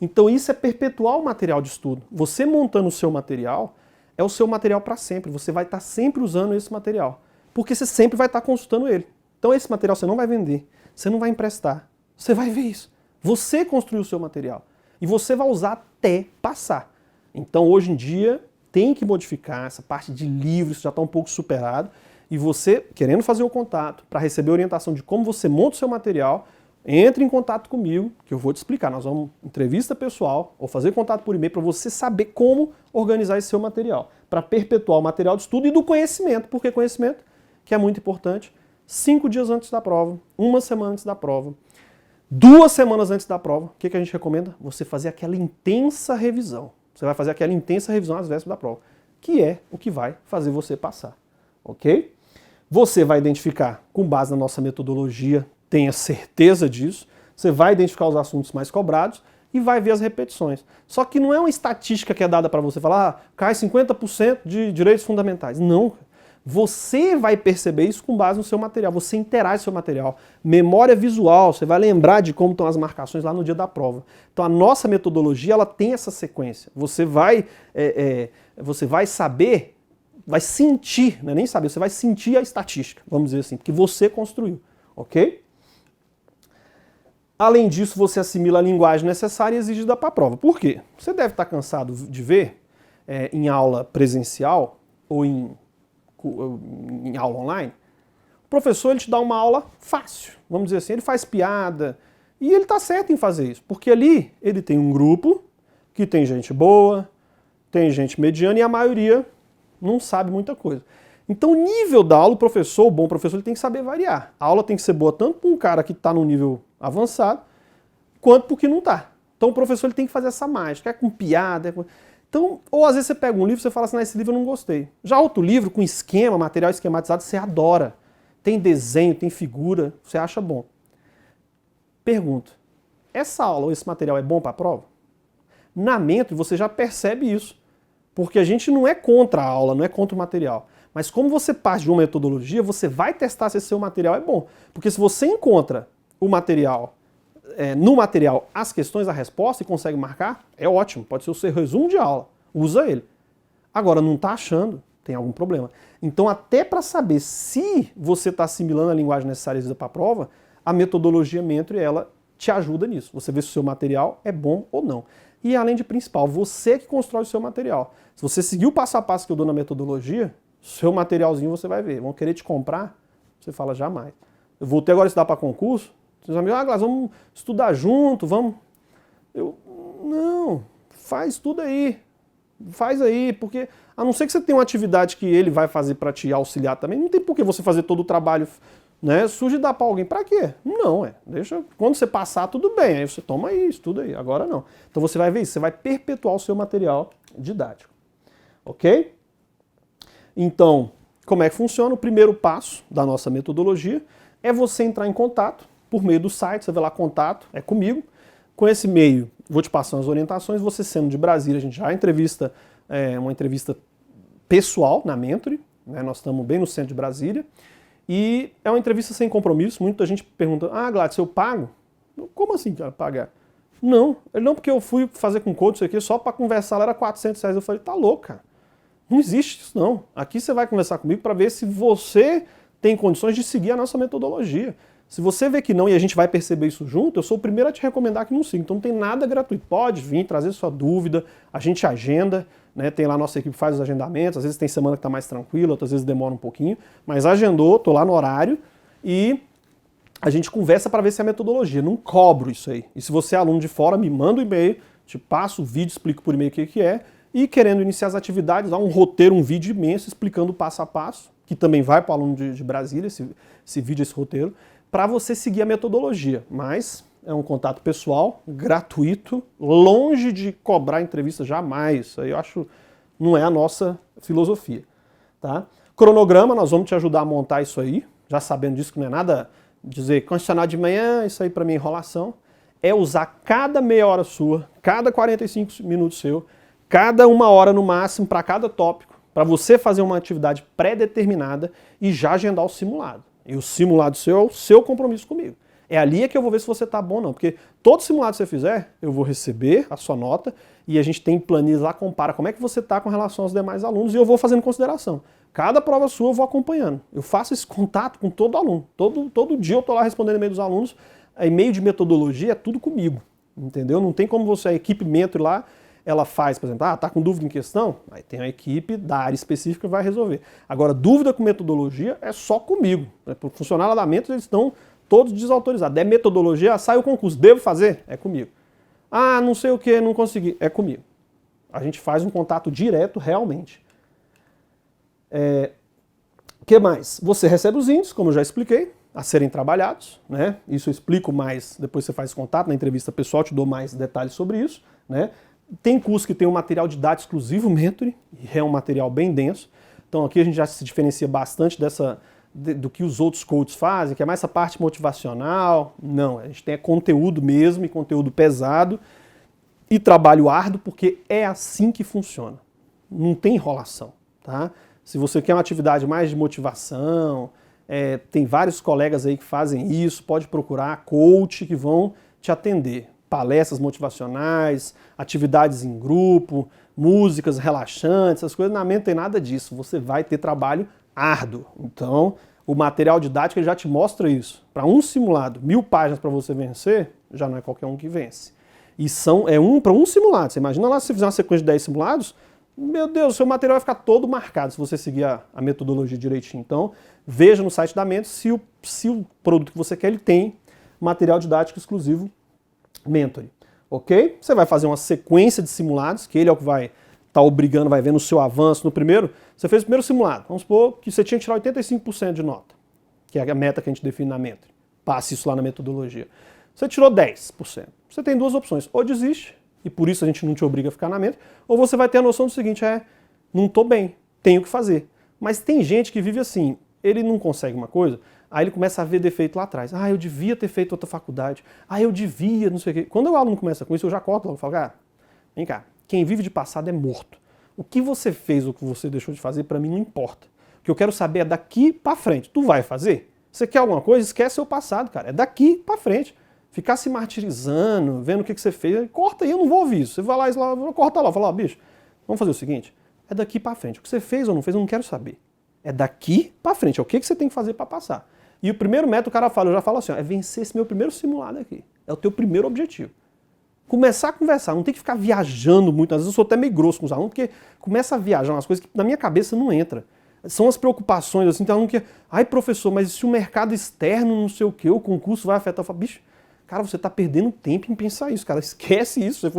Então isso é perpetuar o material de estudo. Você montando o seu material, é o seu material para sempre. Você vai estar sempre usando esse material. Porque você sempre vai estar consultando ele. Então esse material você não vai vender, você não vai emprestar. Você vai ver isso. Você construiu o seu material. E você vai usar até passar. Então hoje em dia tem que modificar essa parte de livros, já está um pouco superado. E você, querendo fazer o contato, para receber orientação de como você monta o seu material, entre em contato comigo, que eu vou te explicar. Nós vamos entrevista pessoal ou fazer contato por e-mail para você saber como organizar esse seu material, para perpetuar o material de estudo e do conhecimento. Por que conhecimento? Que é muito importante. 5 dias antes da prova, 1 semana antes da prova, 2 semanas antes da prova, o que a gente recomenda? Você fazer aquela intensa revisão. Você vai fazer aquela intensa revisão às vésperas da prova. que é o que vai fazer você passar, ok? Você vai identificar, com base na nossa metodologia, tenha certeza disso, você vai identificar os assuntos mais cobrados e vai ver as repetições. Só que não é uma estatística que é dada para você falar, cai 50% de direitos fundamentais. Não. Você vai perceber isso com base no seu material, você interage com o seu material. Memória visual, você vai lembrar de como estão as marcações lá no dia da prova. Então a nossa metodologia, ela tem essa sequência. Você vai saber, vai sentir, não é nem saber, você vai sentir a estatística, vamos dizer assim, que você construiu, ok? Além disso, você assimila a linguagem necessária e exigida para a prova. Por quê? Você deve estar cansado de ver em aula presencial ou em aula online, o professor ele te dá uma aula fácil, vamos dizer assim, ele faz piada, e ele está certo em fazer isso, porque ali ele tem um grupo que tem gente boa, tem gente mediana e a maioria não sabe muita coisa. Então o nível da aula, o bom professor, ele tem que saber variar. A aula tem que ser boa tanto para um cara que está num nível avançado, quanto para o que não está. Então o professor ele tem que fazer essa mágica, é com piada, Então, ou às vezes você pega um livro e você fala assim, esse livro eu não gostei. Já outro livro com esquema, material esquematizado, você adora. Tem desenho, tem figura, você acha bom. Pergunta, essa aula ou esse material é bom para a prova? Na Mentri você já percebe isso. Porque a gente não é contra a aula, não é contra o material. Mas como você parte de uma metodologia, você vai testar se esse seu material é bom. Porque se você encontra o material, no material as questões, a resposta e consegue marcar, é ótimo. Pode ser o seu resumo de aula. Usa ele. Agora, não está achando, tem algum problema. Então, até para saber se você está assimilando a linguagem necessária para a prova, a metodologia Mentri, ela te ajuda nisso. Você vê se o seu material é bom ou não. E além de principal, você que constrói o seu material. Se você seguir o passo a passo que eu dou na metodologia, seu materialzinho você vai ver. Vão querer te comprar? Você fala, jamais. Eu voltei agora a estudar para concurso. Seus amigos, Glass, vamos estudar junto, vamos... Não, faz tudo aí. Faz aí, porque a não ser que você tenha uma atividade que ele vai fazer para te auxiliar também, não tem por que você fazer todo o trabalho, né, sujo e dar para alguém. Para quê? Não, deixa, quando você passar, tudo bem, aí você toma aí, estuda aí, agora não. Então você vai ver isso, você vai perpetuar o seu material didático, ok? Então, como é que funciona? O primeiro passo da nossa metodologia é você entrar em contato por meio do site, você vê lá contato, é comigo. Com esse e-mail, vou te passar as orientações, você sendo de Brasília, a gente já entrevista, uma entrevista pessoal na Mentri, né, nós estamos bem no centro de Brasília, e é uma entrevista sem compromisso. Muita gente pergunta, Gladys, eu pago? Como assim, cara, pagar? Não, porque eu fui fazer com coach isso aqui só para conversar, lá era R$400. Eu falei, tá louco, cara. Não existe isso não. Aqui você vai conversar comigo para ver se você tem condições de seguir a nossa metodologia. Se você vê que não e a gente vai perceber isso junto, eu sou o primeiro a te recomendar que não siga. Então não tem nada gratuito. Pode vir, trazer sua dúvida, a gente agenda, né? Tem lá a nossa equipe que faz os agendamentos, às vezes tem semana que está mais tranquila, outras vezes demora um pouquinho, mas agendou, estou lá no horário e a gente conversa para ver se é a metodologia. Não cobro isso aí. E se você é aluno de fora, me manda um e-mail, te passo o vídeo, explico por e-mail o que é, e querendo iniciar as atividades, dá um roteiro, um vídeo imenso explicando o passo a passo, que também vai para o aluno de Brasília, esse vídeo, esse roteiro, para você seguir a metodologia. Mas é um contato pessoal, gratuito, longe de cobrar entrevista, jamais. Isso aí eu acho não é a nossa filosofia. Tá? Cronograma, nós vamos te ajudar a montar isso aí, já sabendo disso que não é nada dizer condicionado de manhã, isso aí para mim é enrolação. É usar cada meia hora sua, cada 45 minutos seu, cada uma hora no máximo para cada tópico, para você fazer uma atividade pré-determinada e já agendar o simulado. E o simulado seu é o seu compromisso comigo. É ali que eu vou ver se você está bom ou não. Porque todo simulado que você fizer, eu vou receber a sua nota e a gente tem planilhas lá, compara como é que você está com relação aos demais alunos e eu vou fazendo consideração. Cada prova sua eu vou acompanhando. Eu faço esse contato com todo aluno. Todo dia eu estou lá respondendo e-mail dos alunos. E-mail de metodologia é tudo comigo. Entendeu? Não tem como você, a equipe Mentri lá, ela faz, por exemplo, tá com dúvida em questão? Aí tem a equipe da área específica que vai resolver. Agora, dúvida com metodologia é só comigo. Para funcionar lá da Mentri, eles estão todos desautorizados. É metodologia, sai o concurso, devo fazer? É comigo. Não sei o que, não consegui. É comigo. A gente faz um contato direto realmente. O que mais? Você recebe os índices, como eu já expliquei, a serem trabalhados, né? Isso eu explico mais, depois você faz contato na entrevista pessoal, te dou mais detalhes sobre isso, né? Tem curso que tem um material didático exclusivo, Mentoring, e é um material bem denso. Então aqui a gente já se diferencia bastante do que os outros coaches fazem, que é mais essa parte motivacional. Não, a gente tem conteúdo mesmo, e conteúdo pesado, e trabalho árduo, porque é assim que funciona. Não tem enrolação, tá? Se você quer uma atividade mais de motivação, tem vários colegas aí que fazem isso, pode procurar coach que vão te atender. Palestras motivacionais, atividades em grupo, músicas relaxantes, essas coisas. Na mente não tem nada disso, você vai ter trabalho árduo. Então, o material didático ele já te mostra isso. Para um simulado, 1000 páginas para você vencer, já não é qualquer um que vence. E para um simulado. Você imagina lá se você fizer uma sequência de 10 simulados, meu Deus, o seu material vai ficar todo marcado se você seguir a metodologia direitinho. Então, veja no site da Mentor se o produto que você quer ele tem material didático exclusivo Mentoring, ok? Você vai fazer uma sequência de simulados, que ele é o que vai estar obrigando, vai vendo o seu avanço. No primeiro, você fez o primeiro simulado, vamos supor que você tinha que tirar 85% de nota, que é a meta que a gente define na Mentoring. Passe isso lá na metodologia. Você tirou 10%. Você tem duas opções, ou desiste, e por isso a gente não te obriga a ficar na Mentoring, ou você vai ter a noção do seguinte, não estou bem, tenho que fazer. Mas tem gente que vive assim, ele não consegue uma coisa, aí ele começa a ver defeito lá atrás. Eu devia ter feito outra faculdade. Eu devia, não sei o quê. Quando o aluno começa com isso, eu já corto logo. Eu falo, cara, vem cá, quem vive de passado é morto. O que você fez, o que você deixou de fazer, pra mim não importa. O que eu quero saber é daqui pra frente. Tu vai fazer? Você quer alguma coisa? Esquece seu passado, cara. É daqui pra frente. Ficar se martirizando, vendo o que você fez, corta aí, eu não vou ouvir isso. Você vai lá, corta lá, fala, bicho, vamos fazer o seguinte, é daqui pra frente. O que você fez ou não fez, eu não quero saber. É daqui pra frente, é o que você tem que fazer pra passar. E o primeiro método o cara fala, eu já falo assim, é vencer esse meu primeiro simulado aqui. É o teu primeiro objetivo. Começar a conversar, não tem que ficar viajando muito. Às vezes eu sou até meio grosso com os alunos, porque começa a viajar umas coisas que na minha cabeça não entra. São as preocupações, assim, tem aluno que, professor, mas se o mercado externo, não sei o que, o concurso vai afetar, eu falo, bicho, cara, você tá perdendo tempo em pensar isso, cara, esquece isso,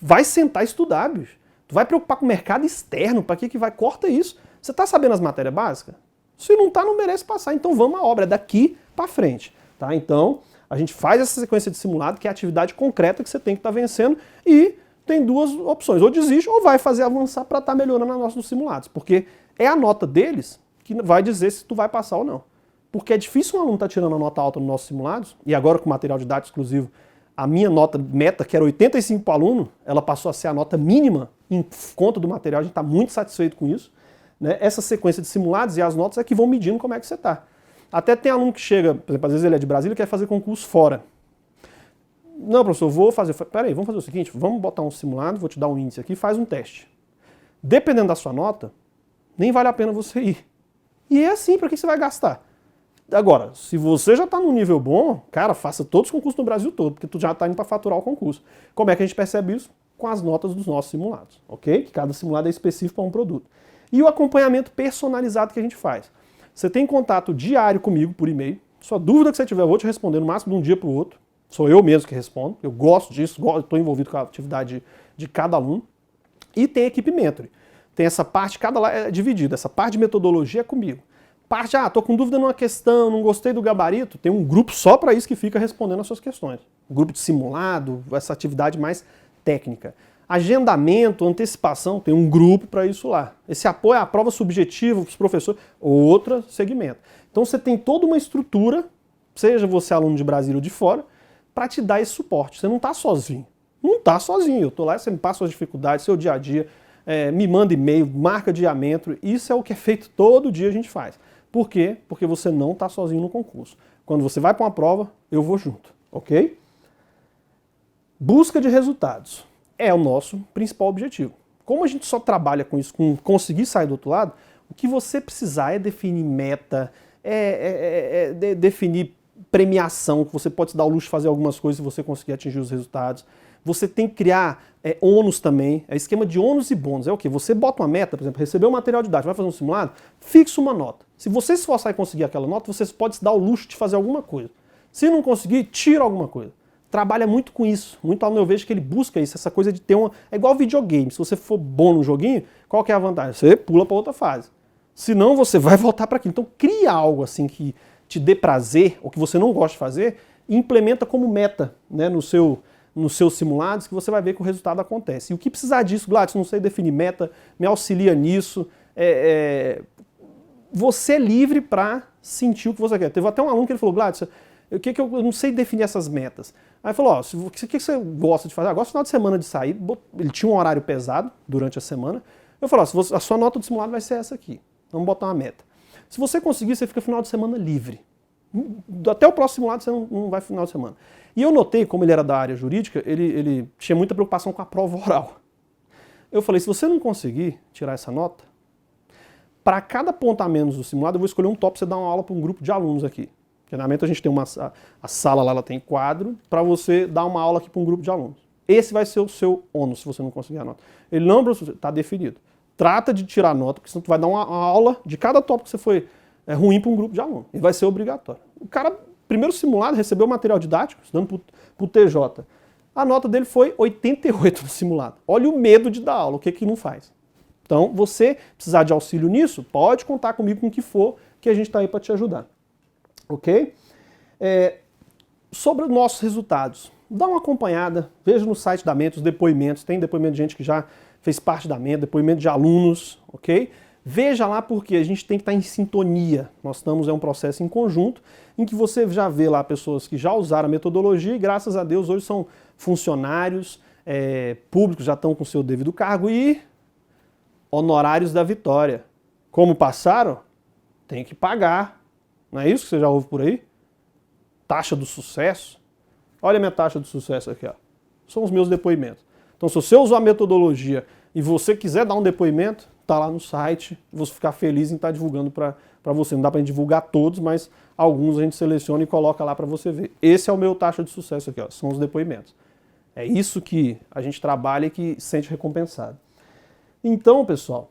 vai sentar e estudar, bicho. Tu vai preocupar com o mercado externo, pra que vai? Corta isso. Você tá sabendo as matérias básicas? Se não tá, não merece passar. Então vamos à obra, é daqui para frente. Tá? Então a gente faz essa sequência de simulado, que é a atividade concreta que você tem que estar vencendo, e tem duas opções, ou desiste ou vai fazer avançar para estar melhorando a nota dos simulados, porque é a nota deles que vai dizer se tu vai passar ou não. Porque é difícil um aluno estar tirando a nota alta nos nossos simulados, e agora com material didático exclusivo, a minha nota meta, que era 85 para o aluno, ela passou a ser a nota mínima em conta do material, a gente está muito satisfeito com isso. Né? Essa sequência de simulados e as notas é que vão medindo como é que você está. Até tem aluno que chega, por exemplo, às vezes ele é de Brasília e quer fazer concurso fora. Não, professor, vou fazer. Peraí, vamos fazer o seguinte, vamos botar um simulado, vou te dar um índice aqui, faz um teste. Dependendo da sua nota, nem vale a pena você ir. E é assim, para que você vai gastar? Agora, se você já está num nível bom, cara, faça todos os concursos no Brasil todo, porque tu já está indo para faturar o concurso. Como é que a gente percebe isso? Com as notas dos nossos simulados, ok? Que cada simulado é específico para um produto. E o acompanhamento personalizado que a gente faz. Você tem contato diário comigo por e-mail. Sua dúvida que você tiver, eu vou te responder no máximo de um dia para o outro. Sou eu mesmo que respondo. Eu gosto disso, estou envolvido com a atividade de cada aluno. E tem a equipe Mentoring. Tem essa parte, cada lá é dividida. Essa parte de metodologia é comigo. Parte, estou com dúvida numa questão, não gostei do gabarito. Tem um grupo só para isso que fica respondendo as suas questões. Um grupo de simulado, essa atividade mais técnica. Agendamento, antecipação, tem um grupo para isso lá. Esse apoio à prova subjetiva para os professores, outro segmento. Então você tem toda uma estrutura, seja você aluno de Brasília ou de fora, para te dar esse suporte. Você não está sozinho. Não está sozinho. Eu estou lá, você me passa suas dificuldades, seu dia a dia, me manda e-mail, marca diâmetro. Isso é o que é feito todo dia a gente faz. Por quê? Porque você não está sozinho no concurso. Quando você vai para uma prova, eu vou junto, ok? Busca de resultados é o nosso principal objetivo. Como a gente só trabalha com isso, com conseguir sair do outro lado, o que você precisar é definir meta, definir premiação, que você pode se dar o luxo de fazer algumas coisas se você conseguir atingir os resultados. Você tem que criar ônus também, é esquema de ônus e bônus. É o quê? Você bota uma meta, por exemplo, recebeu um material didático, vai fazer um simulado, fixa uma nota. Se você se esforçar e conseguir aquela nota, você pode se dar o luxo de fazer alguma coisa. Se não conseguir, tira alguma coisa. Trabalha muito com isso. Muito aluno eu vejo que ele busca isso, essa coisa de ter uma... É igual videogame. Se você for bom no joguinho, qual que é a vantagem? Você pula para outra fase. Senão você vai voltar para aquilo. Então cria algo assim que te dê prazer, ou que você não gosta de fazer, e implementa como meta, né, no seu nos seus simulados que você vai ver que o resultado acontece. E o que precisar disso, Gladys, não sei definir meta, me auxilia nisso. Você é livre para sentir o que você quer. Teve até um aluno que ele falou, Gladys, eu não sei definir essas metas. Aí ele falou, o que você gosta de fazer? Eu gosto no final de semana de sair. Ele tinha um horário pesado durante a semana. Eu falei, a sua nota do simulado vai ser essa aqui. Vamos botar uma meta. Se você conseguir, você fica final de semana livre. Até o próximo simulado você não vai final de semana. E eu notei, como ele era da área jurídica, ele tinha muita preocupação com a prova oral. Eu falei, se você não conseguir tirar essa nota, para cada ponto a menos do simulado, eu vou escolher um top para você dar uma aula para um grupo de alunos aqui. Geralmente a gente tem a sala lá, ela tem quadro, para você dar uma aula aqui para um grupo de alunos. Esse vai ser o seu ônus, se você não conseguir a nota. Ele não, professor, está definido. Trata de tirar a nota, porque senão tu vai dar uma aula de cada tópico que você foi ruim para um grupo de alunos. E vai ser obrigatório. O cara, primeiro simulado, recebeu material didático, estudando para o TJ. A nota dele foi 88 no simulado. Olha o medo de dar aula, o que não faz. Então, você precisar de auxílio nisso, pode contar comigo com o que for, que a gente está aí para te ajudar. Ok? Sobre os nossos resultados, dá uma acompanhada, veja no site da Mento os depoimentos, tem depoimento de gente que já fez parte da Mento, depoimento de alunos, ok? Veja lá porque a gente tem que estar em sintonia. Nós estamos um processo em conjunto em que você já vê lá pessoas que já usaram a metodologia e graças a Deus hoje são funcionários públicos, já estão com seu devido cargo e honorários da vitória. Como passaram? Tem que pagar. Não é isso que você já ouve por aí? Taxa do sucesso. Olha a minha taxa de sucesso aqui, ó. São os meus depoimentos. Então, se você usou a metodologia e você quiser dar um depoimento, tá lá no site, vou ficar feliz em estar divulgando para você. Não dá para gente divulgar todos, mas alguns a gente seleciona e coloca lá para você ver. Esse é o meu taxa de sucesso aqui, ó, são os depoimentos. É isso que a gente trabalha e que se sente recompensado. Então, pessoal,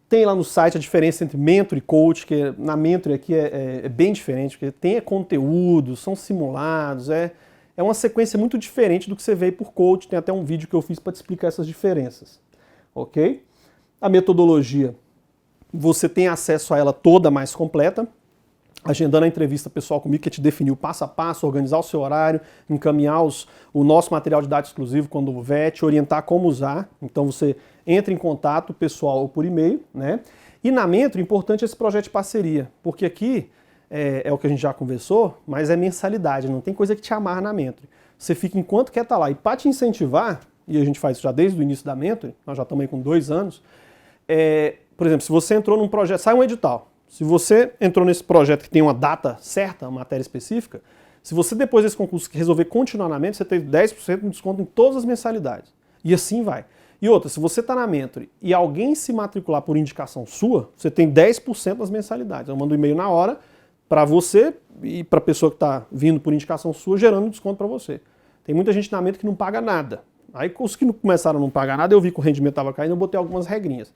tem lá no site a diferença entre mentor e coach, que na mentor aqui é bem diferente, porque tem conteúdo, são simulados, é uma sequência muito diferente do que você vê por coach. Tem até um vídeo que eu fiz para te explicar essas diferenças. Ok? A metodologia, você tem acesso a ela toda mais completa, agendando a entrevista pessoal comigo, que te definiu passo a passo, organizar o seu horário, encaminhar o nosso material didático exclusivo quando houver, te orientar como usar. Então você entra em contato pessoal ou por e-mail, né? E na Mentor, importante esse projeto de parceria, porque aqui é o que a gente já conversou, mas é mensalidade, não tem coisa que te amarra na Mentor. Você fica enquanto quer estar lá. E para te incentivar, e a gente faz isso já desde o início da Mentor, nós já estamos aí com 2 anos, por exemplo, se você entrou num projeto, sai um edital. Se você entrou nesse projeto que tem uma data certa, uma matéria específica, se você depois desse concurso resolver continuar na Mentor, você tem 10% de desconto em todas as mensalidades. E assim vai. E outra, se você está na Mentor e alguém se matricular por indicação sua, você tem 10% das mensalidades. Eu mando um e-mail na hora para você e para a pessoa que está vindo por indicação sua, gerando desconto para você. Tem muita gente na Mentor que não paga nada. Aí os que não começaram a não pagar nada, eu vi que o rendimento estava caindo, eu botei algumas regrinhas.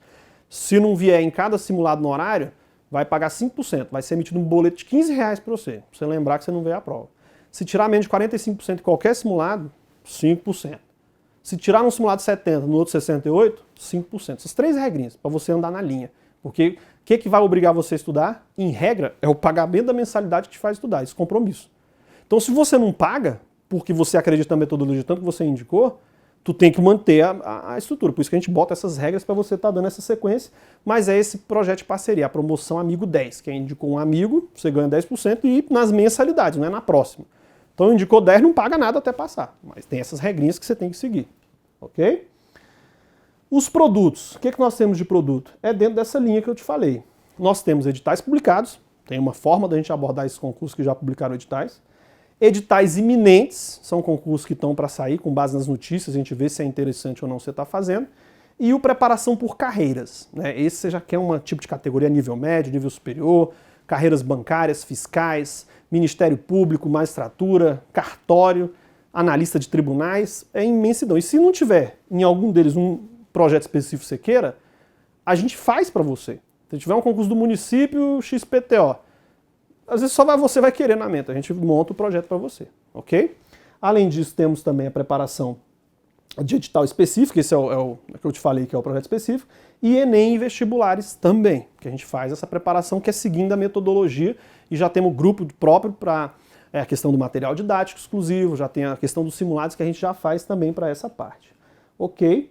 Se não vier em cada simulado no horário, vai pagar 5%, vai ser emitido um boleto de R$15 para você lembrar que você não veio à prova. Se tirar menos de 45% em qualquer simulado, 5%. Se tirar num simulado 70%, no outro 68%, 5%. Essas 3 regrinhas, para você andar na linha. Porque o que vai obrigar você a estudar? Em regra, é o pagamento da mensalidade que te faz estudar, esse compromisso. Então, se você não paga, porque você acredita na metodologia tanto que você indicou, tu tem que manter a estrutura. Por isso que a gente bota essas regras para você estar dando essa sequência, mas é esse projeto de parceria, a promoção Amigo 10. Quem indicou um amigo, você ganha 10% e nas mensalidades, não é na próxima. Então indicou 10, não paga nada até passar. Mas tem essas regrinhas que você tem que seguir. Ok? Os produtos. O que nós temos de produto? É dentro dessa linha que eu te falei. Nós temos editais publicados, tem uma forma da gente abordar esses concursos que já publicaram editais. Editais iminentes, são concursos que estão para sair, com base nas notícias, a gente vê se é interessante ou não você está fazendo. E o preparação por carreiras, né? Esse você já quer um tipo de categoria nível médio, nível superior, carreiras bancárias, fiscais, Ministério Público, magistratura, cartório, analista de tribunais, é imensidão. E se não tiver em algum deles um projeto específico que você queira, a gente faz para você. Se tiver um concurso do município, XPTO, às vezes só você vai querer na Mentor, a gente monta o projeto para você, ok? Além disso, temos também a preparação de edital específico, esse é o que eu te falei que é o projeto específico, e Enem e vestibulares também, que a gente faz essa preparação que é seguindo a metodologia e já temos grupo próprio para É a questão do material didático exclusivo, já tem a questão dos simulados que a gente já faz também para essa parte. Ok?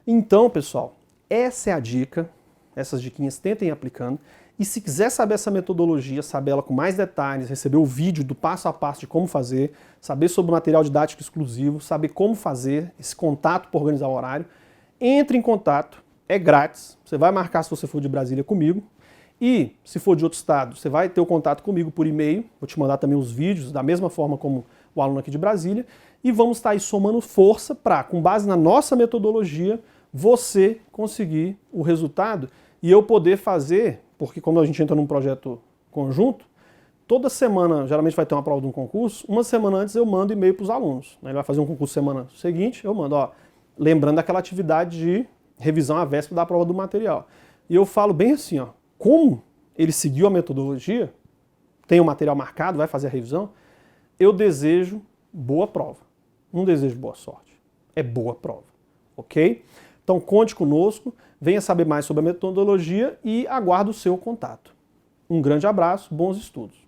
Então, pessoal, essa é a dica. Essas diquinhas tentem ir aplicando. E se quiser saber essa metodologia, saber ela com mais detalhes, receber o vídeo do passo a passo de como fazer, saber sobre o material didático exclusivo, saber como fazer esse contato para organizar o horário, entre em contato, é grátis. Você vai marcar se você for de Brasília comigo. E se for de outro estado, você vai ter o contato comigo por e-mail. Vou te mandar também os vídeos, da mesma forma como o aluno aqui de Brasília. E vamos estar aí somando força para, com base na nossa metodologia, você conseguir o resultado e eu poder fazer, porque como a gente entra num projeto conjunto, toda semana, geralmente vai ter uma prova de um concurso, uma semana antes eu mando e-mail para os alunos. Ele vai fazer um concurso semana seguinte, eu mando, ó, lembrando daquela atividade de revisão à véspera da prova do material. E eu falo bem assim, ó, como ele seguiu a metodologia, tem o material marcado, vai fazer a revisão, eu desejo boa prova. Não desejo boa sorte. É boa prova. Ok? Então conte conosco, venha saber mais sobre a metodologia e aguardo o seu contato. Um grande abraço, bons estudos.